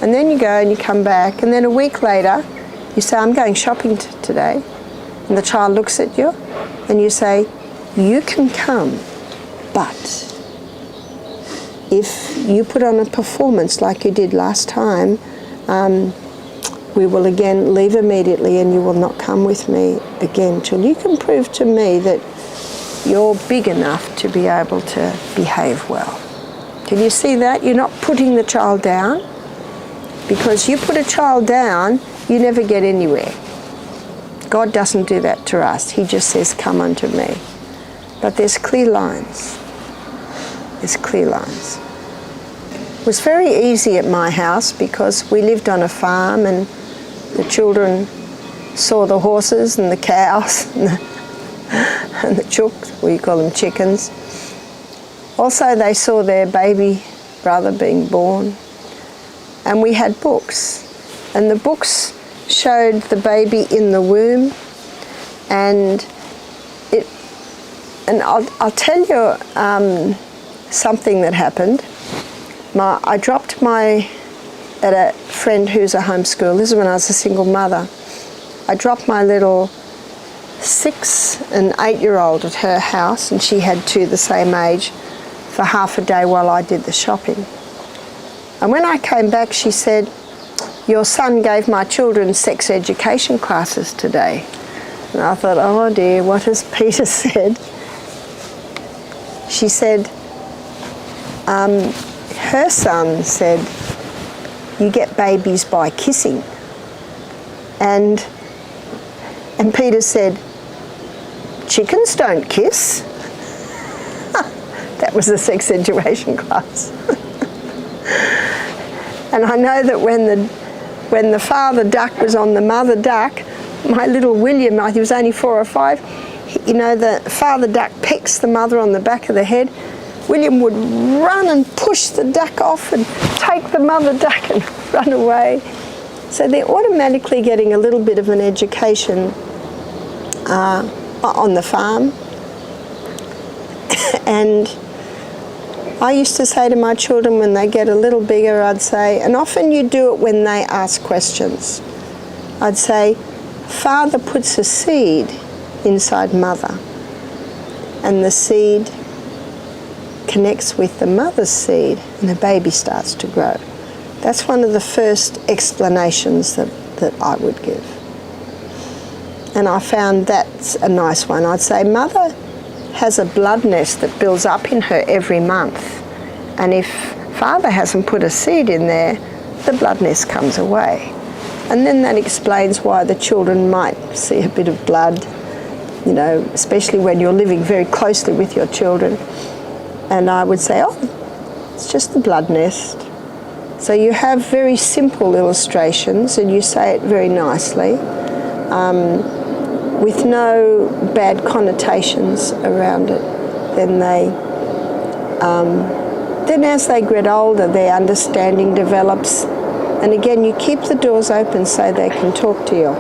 And then you go and you come back, and then a week later, you say, I'm going shopping today. And the child looks at you, and you say, you can come, but if you put on a performance like you did last time, we will again leave immediately, and you will not come with me again till you can prove to me that you're big enough to be able to behave well. Can you see that? You're not putting the child down, because you put a child down, you never get anywhere. God doesn't do that to us. He just says, come unto me. But there's clear lines. There's clear lines. It was very easy at my house because we lived on a farm, and the children saw the horses and the cows and the chooks, we call them chickens. Also, they saw their baby brother being born. And we had books. And the books showed the baby in the womb. And I'll tell you something that happened. I dropped at a friend who's a homeschooler. This is when I was a single mother. I dropped my little 6 and 8-year-old at her house, and she had 2 the same age, for half a day while I did the shopping. And when I came back, she said, your son gave my children sex education classes today. And I thought, oh dear, what has Peter said? She said, her son said, you get babies by kissing. And Peter said, chickens don't kiss. That was a sex education class. And I know that when the father duck was on the mother duck, my little William, he was only 4 or 5, you know, the father duck pecks the mother on the back of the head. William would run and push the duck off and take the mother duck and run away. So they're automatically getting a little bit of an education on the farm. And I used to say to my children when they get a little bigger, I'd say, and often you do it when they ask questions, I'd say, father puts a seed inside mother, and the seed connects with the mother's seed, and the baby starts to grow. That's one of the first explanations that I would give. And I found that's a nice one. I'd say, mother has a blood nest that builds up in her every month, and if father hasn't put a seed in there, the blood nest comes away. And then that explains why the children might see a bit of blood, you know, especially when you're living very closely with your children. And I would say, oh, it's just the blood nest. So you have very simple illustrations, and you say it very nicely, with no bad connotations around it. Then as they get older, their understanding develops. And again, you keep the doors open so they can talk to you.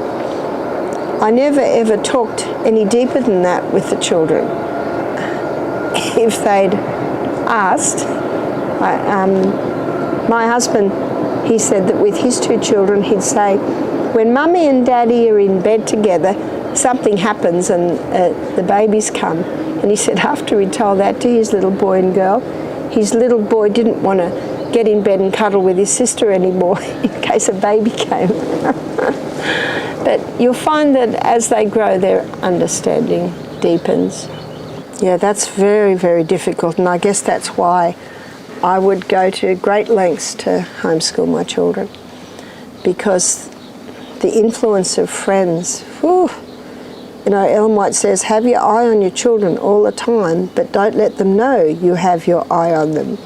I never ever talked any deeper than that with the children. If they'd asked, my husband, he said that with his 2 children, he'd say, when mummy and daddy are in bed together, something happens and the babies come. And he said after he told that to his little boy and girl, his little boy didn't want to get in bed and cuddle with his sister anymore in case a baby came. But you'll find that as they grow, their understanding deepens. Yeah, that's very, very difficult, and I guess that's why I would go to great lengths to homeschool my children, because The influence of friends. Whew. You know, Ellen White says, have your eye on your children all the time, but don't let them know you have your eye on them.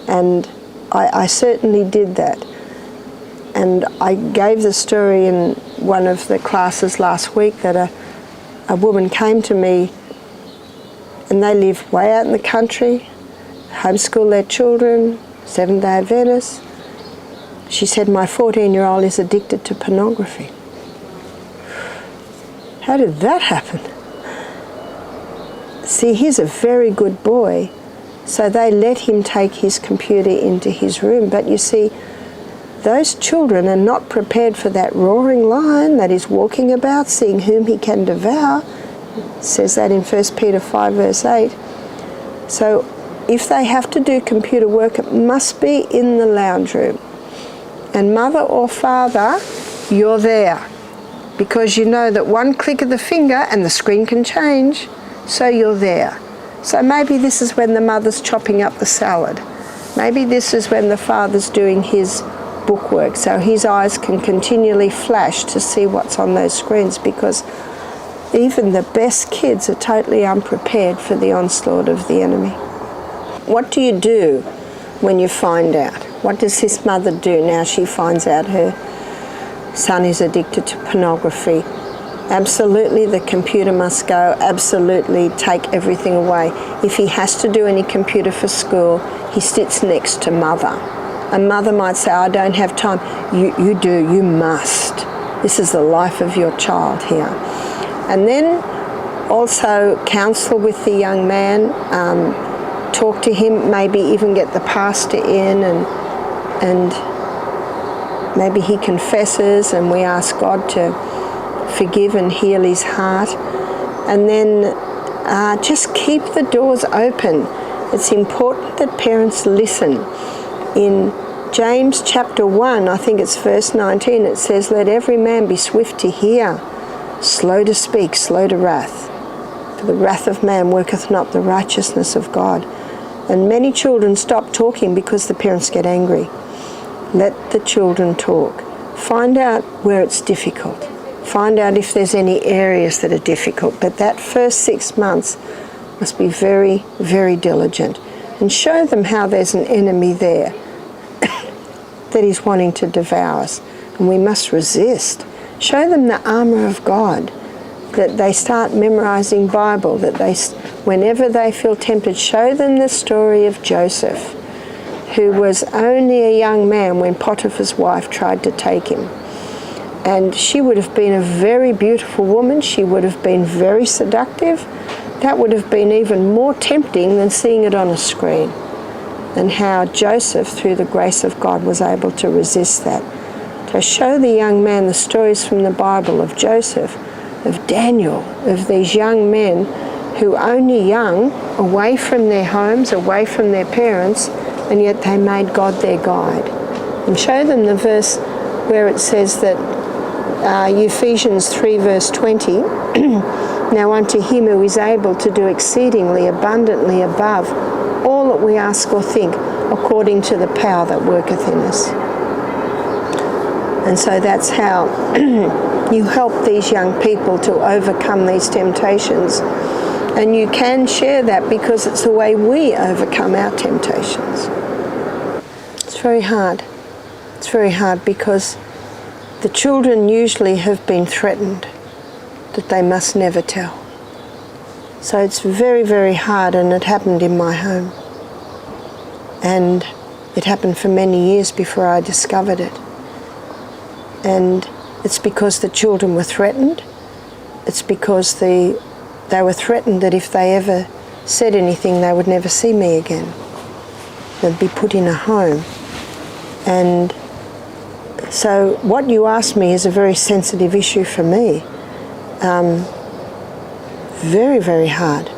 And I certainly did that. And I gave the story in one of the classes last week that a woman came to me, and they live way out in the country, homeschool their children, Seventh-day Adventists. She said, my 14-year-old is addicted to pornography. How did that happen? See, he's a very good boy, so they let him take his computer into his room. But you see, those children are not prepared for that roaring lion that is walking about, seeing whom he can devour. It says that in 1 Peter 5 verse 8. So if they have to do computer work, it must be in the lounge room. And mother or father, you're there. Because you know that one click of the finger and the screen can change, so you're there. So maybe this is when the mother's chopping up the salad. Maybe this is when the father's doing his bookwork, so his eyes can continually flash to see what's on those screens, because even the best kids are totally unprepared for the onslaught of the enemy. What do you do when you find out? What does this mother do now she finds out her son is addicted to pornography? Absolutely, the computer must go. Absolutely, take everything away. If he has to do any computer for school, he sits next to mother. A mother might say, I don't have time. You do, you must. This is the life of your child here. And then also counsel with the young man, talk to him, maybe even get the pastor in, and maybe he confesses and we ask God to forgive and heal his heart. And then just keep the doors open. It's important that parents listen. In James chapter 1, I think it's verse 19, it says, let every man be swift to hear, slow to speak, slow to wrath. For the wrath of man worketh not the righteousness of God. And many children stop talking because the parents get angry. Let the children talk. Find out where it's difficult. Find out if there's any areas that are difficult. But that first 6 months must be very, very diligent. And show them how there's an enemy there that is wanting to devour us. And we must resist. Show them the armor of God, that they start memorizing Bible, that they, whenever they feel tempted, show them the story of Joseph, who was only a young man when Potiphar's wife tried to take him. And she would have been a very beautiful woman. She would have been very seductive. That would have been even more tempting than seeing it on a screen. And how Joseph, through the grace of God, was able to resist that. To show the young man the stories from the Bible of Joseph, of Daniel, of these young men who only young, away from their homes, away from their parents, and yet they made God their guide. And show them the verse where it says that, Ephesians 3 verse 20, now unto him who is able to do exceedingly abundantly above all that we ask or think, according to the power that worketh in us. And so that's how you help these young people to overcome these temptations. And you can share that because it's the way we overcome our temptations. It's very hard. It's very hard because the children usually have been threatened that they must never tell. So it's very, very hard, and it happened in my home. And it happened for many years before I discovered it. And it's because the children were threatened. It's because they were threatened that if they ever said anything, they would never see me again. They'd be put in a home. And so what you asked me is a very sensitive issue for me. Very, very hard.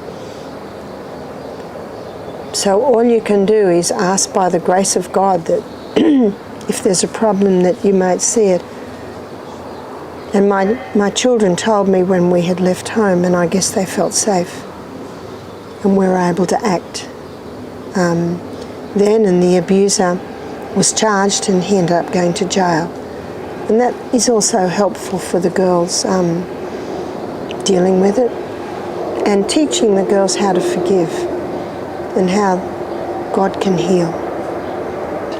So all you can do is ask by the grace of God that if there's a problem that you might see it. And my children told me when we had left home, and I guess they felt safe. And we were able to act then, and the abuser was charged and he ended up going to jail. And that is also helpful for the girls dealing with it and teaching the girls how to forgive and how God can heal.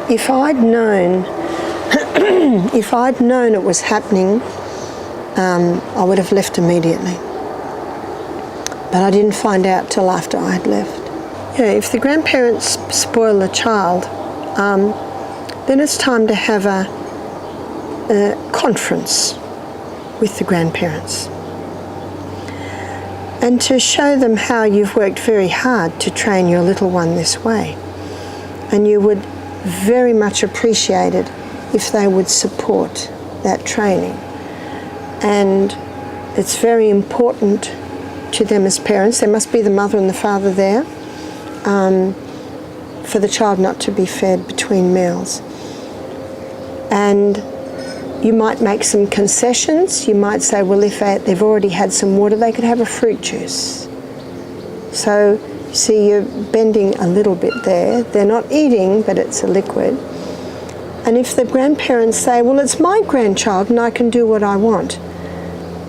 If I'd known, it was happening, I would have left immediately. But I didn't find out till after I'd left. Yeah, if the grandparents spoil the child, then it's time to have a conference with the grandparents and to show them how you've worked very hard to train your little one this way. And you would very much appreciate it if they would support that training. And it's very important to them as parents. There must be the mother and the father there for the child not to be fed between meals. And you might make some concessions. You might say, well, if they've already had some water, they could have a fruit juice. So, see, you're bending a little bit there. They're not eating, but it's a liquid. And if the grandparents say, well, it's my grandchild and I can do what I want,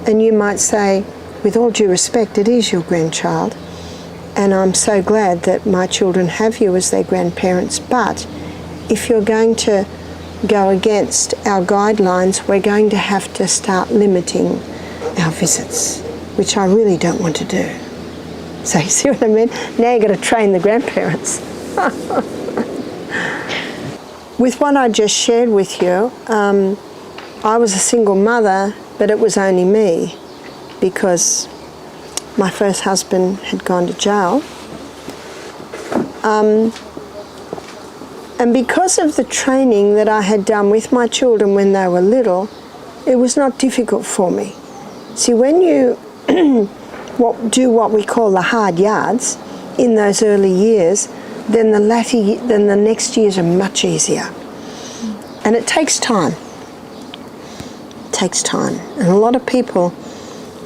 and you might say, with all due respect, it is your grandchild, and I'm so glad that my children have you as their grandparents, but if you're going to go against our guidelines, we're going to have to start limiting our visits, which I really don't want to do. So you see what I mean? Now you've got to train the grandparents. With what I just shared with you, I was a single mother, but it was only me because my first husband had gone to jail. And because of the training that I had done with my children when they were little, it was not difficult for me. See, when you do what we call the hard yards in those early years, then the next years are much easier. And it takes time. It takes time. And a lot of people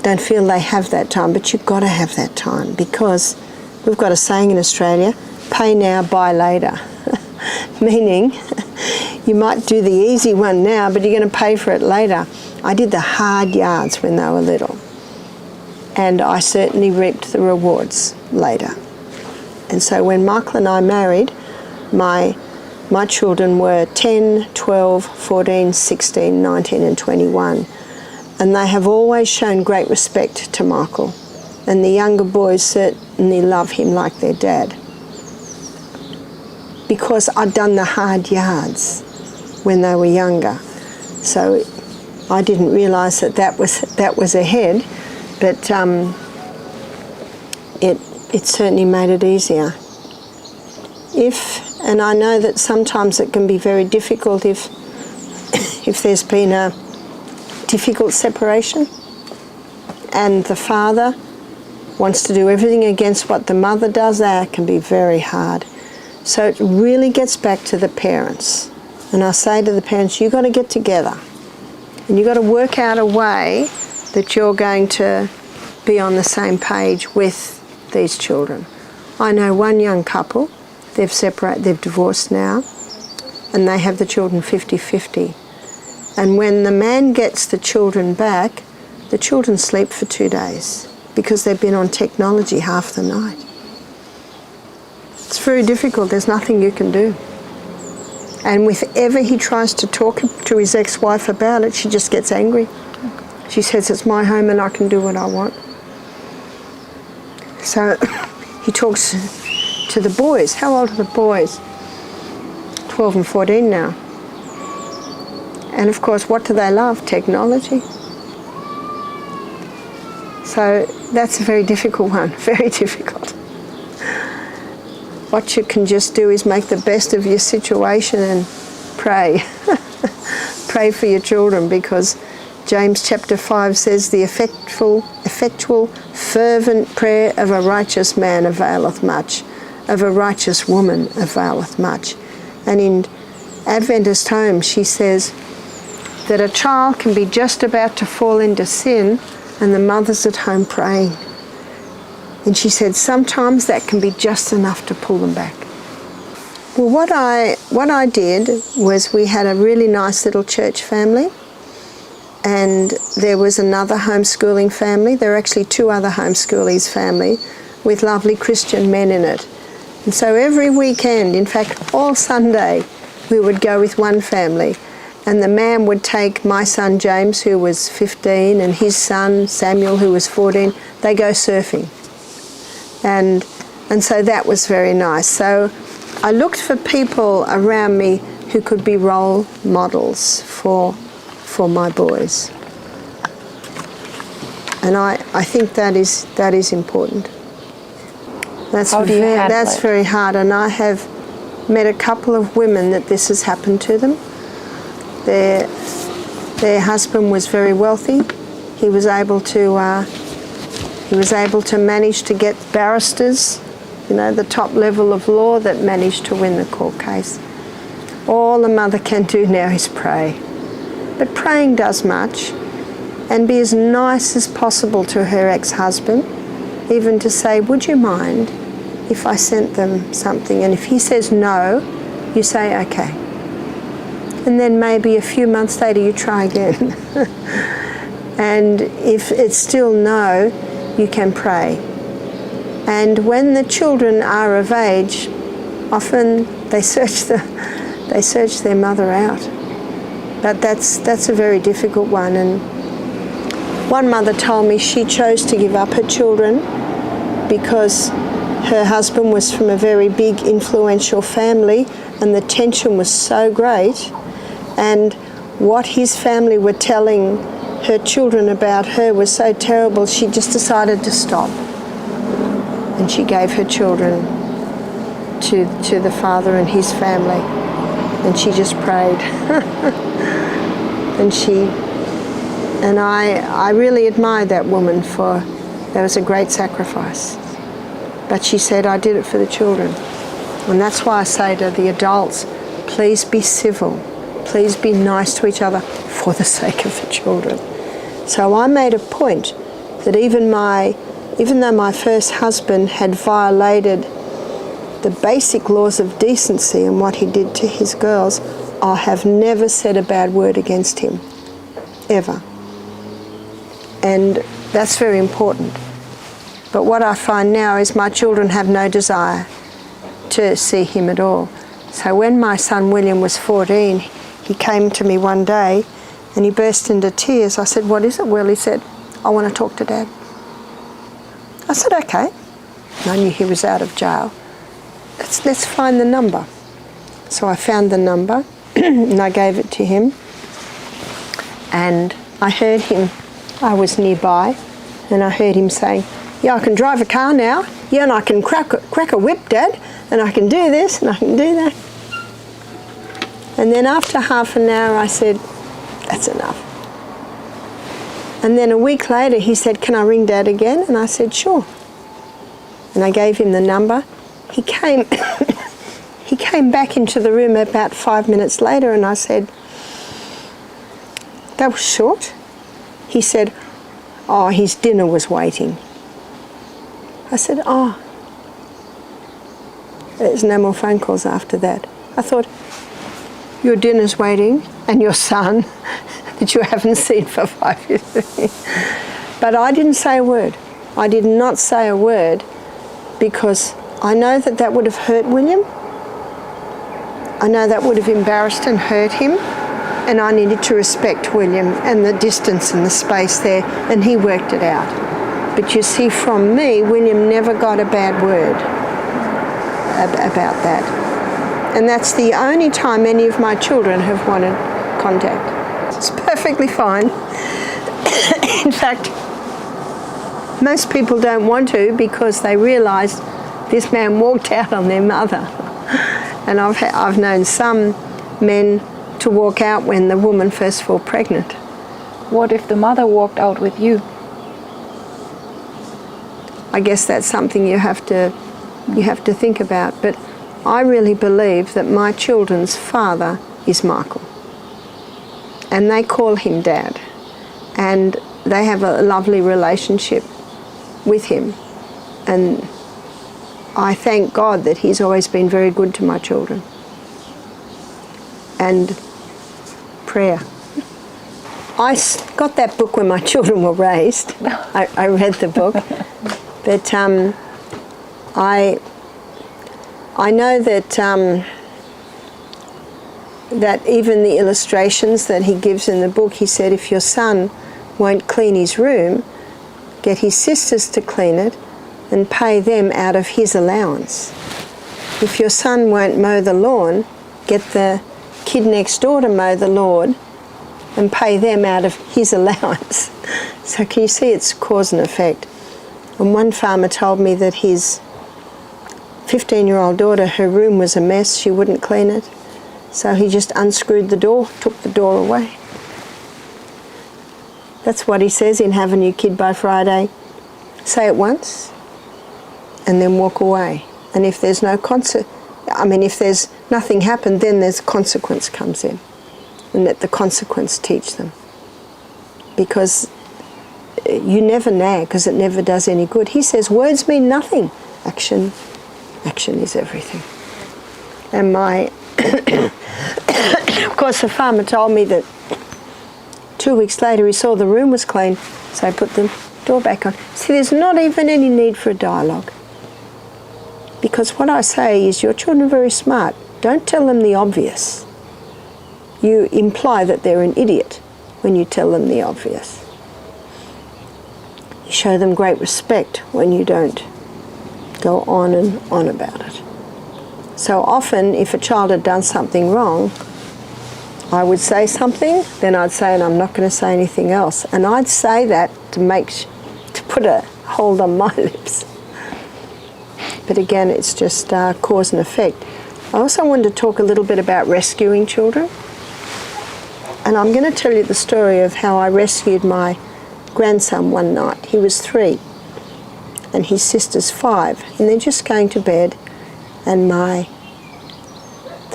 don't feel they have that time, but you've got to have that time because we've got a saying in Australia, pay now, buy later. Meaning, you might do the easy one now, but you're going to pay for it later. I did the hard yards when they were little, and I certainly reaped the rewards later. And so when Michael and I married, my children were 10, 12, 14, 16, 19 and 21. And they have always shown great respect to Michael. And the younger boys certainly love him like their dad. Because I'd done the hard yards when they were younger. So I didn't realise that was ahead, but it certainly made it easier. And I know that sometimes it can be very difficult if there's been a difficult separation and the father wants to do everything against what the mother does, that can be very hard. So it really gets back to the parents. And I say to the parents, you've got to get together and you've got to work out a way that you're going to be on the same page with these children. I know one young couple, they've divorced now, and they have the children 50-50. And when the man gets the children back, the children sleep for 2 days because they've been on technology half the night. It's very difficult. There's nothing you can do. And whenever he tries to talk to his ex-wife about it, she just gets angry. She says, it's my home and I can do what I want. So he talks to the boys. How old are the boys? 12 and 14 now. And of course, what do they love? Technology. So that's a very difficult one, very difficult. What you can just do is make the best of your situation and pray. Pray for your children, because James chapter 5 says the effectual, fervent prayer of a righteous man availeth much, of a righteous woman availeth much. And in Adventist Home she says that a child can be just about to fall into sin and the mother's at home praying. And she said sometimes that can be just enough to pull them back. Well, what I did was we had a really nice little church family, and there was another homeschooling family. There were actually two other homeschoolees family with lovely Christian men in it. And so every weekend, in fact all Sunday, we would go with one family, and the man would take my son James, who was 15, and his son Samuel, who was 14. They go surfing. And so that was very nice. So I looked for people around me who could be role models for my boys. And I think that is important. That's very hard, and I have met a couple of women that this has happened to them. Their husband was very wealthy. He was able to manage to get barristers, the top level of law, that managed to win the court case. All the mother can do now is pray. But praying does much, and be as nice as possible to her ex-husband, even to say, would you mind if I sent them something? And if he says no, you say okay. And then maybe a few months later you try again. And if it's still no, you can pray. And when the children are of age, often they search their mother out. But that's a very difficult one. And one mother told me she chose to give up her children because her husband was from a very big, influential family, and the tension was so great. And what his family were telling her children about her was so terrible, she just decided to stop. And she gave her children to the father and his family. And she just prayed. And I really admired that woman, for that was a great sacrifice. But she said, I did it for the children. And that's why I say to the adults, please be civil. Please be nice to each other for the sake of the children. So I made a point that even though my first husband had violated the basic laws of decency and what he did to his girls, I have never said a bad word against him, ever. And that's very important. But what I find now is my children have no desire to see him at all. So when my son William was 14, he came to me one day and he burst into tears. I said, what is it, Will? He said, I want to talk to Dad. I said, okay. And I knew he was out of jail. Let's find the number. So I found the number and I gave it to him. And I heard him, I was nearby, and I heard him saying, yeah, I can drive a car now. Yeah, and I can crack a whip, Dad. And I can do this and I can do that. And then after half an hour I said, that's enough. And then a week later he said, can I ring Dad again? And I said, sure. And I gave him the number. He came he came back into the room about 5 minutes later, and I said, that was short. He said, oh, his dinner was waiting. I said, oh. There's no more phone calls after that. I thought, your dinner's waiting, and your son that you haven't seen for 5 years. But I didn't say a word. I did not say a word, because I know that would have hurt William. I know that would have embarrassed and hurt him, and I needed to respect William and the distance and the space there, and he worked it out. But you see, from me, William never got a bad word about that. And that's the only time any of my children have wanted contact. It's perfectly fine. In fact, most people don't want to, because they realise this man walked out on their mother. And I've known some men to walk out when the woman first fell pregnant. What if the mother walked out with you? I guess that's something you have to think about. But I really believe that my children's father is Michael. And they call him Dad. And they have a lovely relationship with him. And I thank God that he's always been very good to my children. And prayer. got that book when my children were raised. I read the book. But I know that that even the illustrations that he gives in the book, he said if your son won't clean his room, get his sisters to clean it and pay them out of his allowance. If your son won't mow the lawn, get the kid next door to mow the lawn and pay them out of his allowance. So can you see it's cause and effect? And one farmer told me that his 15-year-old daughter, her room was a mess, she wouldn't clean it. So he just unscrewed the door, took the door away. That's what he says in Have a New Kid by Friday. Say it once and then walk away. And if there's no if there's nothing happened, then there's consequence comes in. And let the consequence teach them. Because you never nag, because it never does any good. He says words mean nothing. Action is everything. And of course the farmer told me that 2 weeks later he saw the room was clean, so I put the door back on. See, there's not even any need for a dialogue. Because what I say is your children are very smart. Don't tell them the obvious. You imply that they're an idiot when you tell them the obvious. You show them great respect when you don't go on and on about it. So often, if a child had done something wrong, I would say something, then I'd say, and I'm not going to say anything else. And I'd say that to put a hold on my lips. But again, it's just cause and effect. I also wanted to talk a little bit about rescuing children. And I'm going to tell you the story of how I rescued my grandson one night. He was 3 and his sister's 5, and they're just going to bed, and the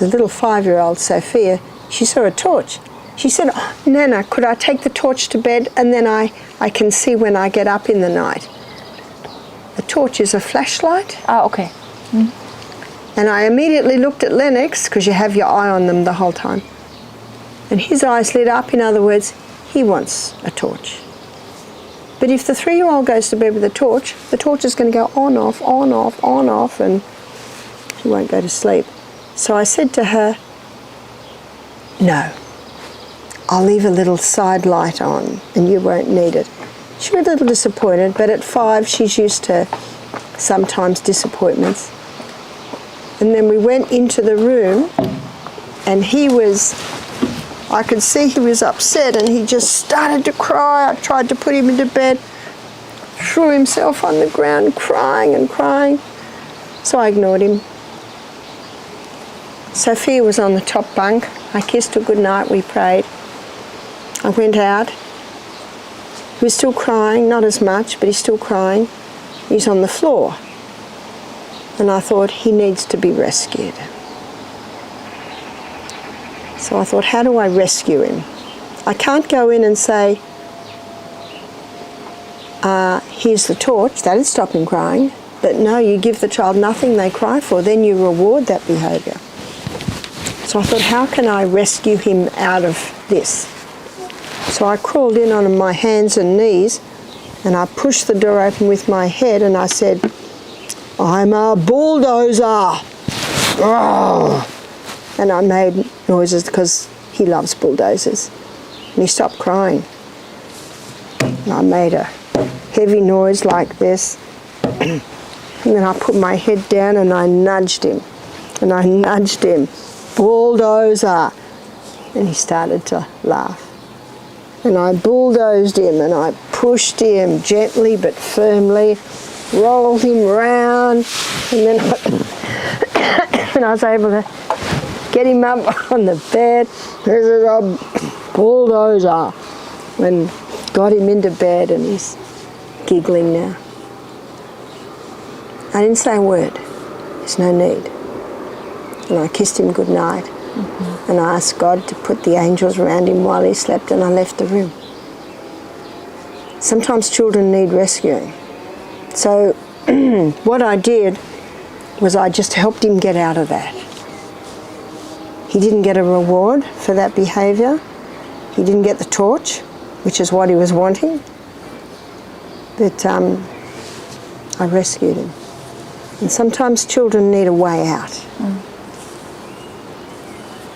little 5-year-old Sophia, she saw a torch. She said, "Oh, Nana, could I take the torch to bed and then I can see when I get up in the night?" A torch is a flashlight. Ah, okay. Mm. And I immediately looked at Lennox, because you have your eye on them the whole time. And his eyes lit up. In other words, he wants a torch. But if the 3-year-old goes to bed with a torch is going to go on, off, on, off, on, off, and he won't go to sleep. So I said to her, "No, I'll leave a little side light on and you won't need it." She was a little disappointed, but at 5 she's used to sometimes disappointments. And then we went into the room and I could see he was upset, and he just started to cry. I tried to put him into bed, threw himself on the ground crying and crying. So I ignored him. Sophia was on the top bunk. I kissed her goodnight, we prayed. I went out. He was still crying, not as much, but he's still crying. He's on the floor. And I thought, he needs to be rescued. So I thought, how do I rescue him? I can't go in and say, here's the torch, that'd stop him crying. But no, you give the child nothing they cry for, then you reward that behaviour. So I thought, how can I rescue him out of this? So I crawled in on my hands and knees, and I pushed the door open with my head, and I said, "I'm a bulldozer." Oh. And I made noises because he loves bulldozers. And he stopped crying. And I made a heavy noise like this. And then I put my head down and I nudged him. And I nudged him. "Bulldozer." And he started to laugh. And I bulldozed him and I pushed him gently but firmly, rolled him round, and then I was able to get him up on the bed. This is a bulldozer. And got him into bed, and he's giggling now. I didn't say a word. There's no need. And I kissed him goodnight. Mm-hmm. And I asked God to put the angels around him while he slept, and I left the room. Sometimes children need rescuing. So what I did was I just helped him get out of that. He didn't get a reward for that behaviour. He didn't get the torch. which is what he was wanting. But I rescued him. And sometimes children need a way out.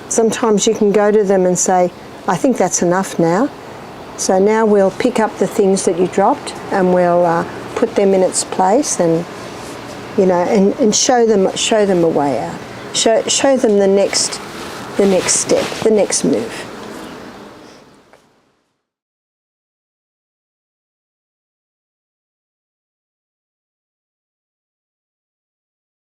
Sometimes you can go to them and say, I think that's enough now. So now we'll pick up the things that you dropped and we'll put them in its place, and you know, and show them a way out. Show them the next step, the next move.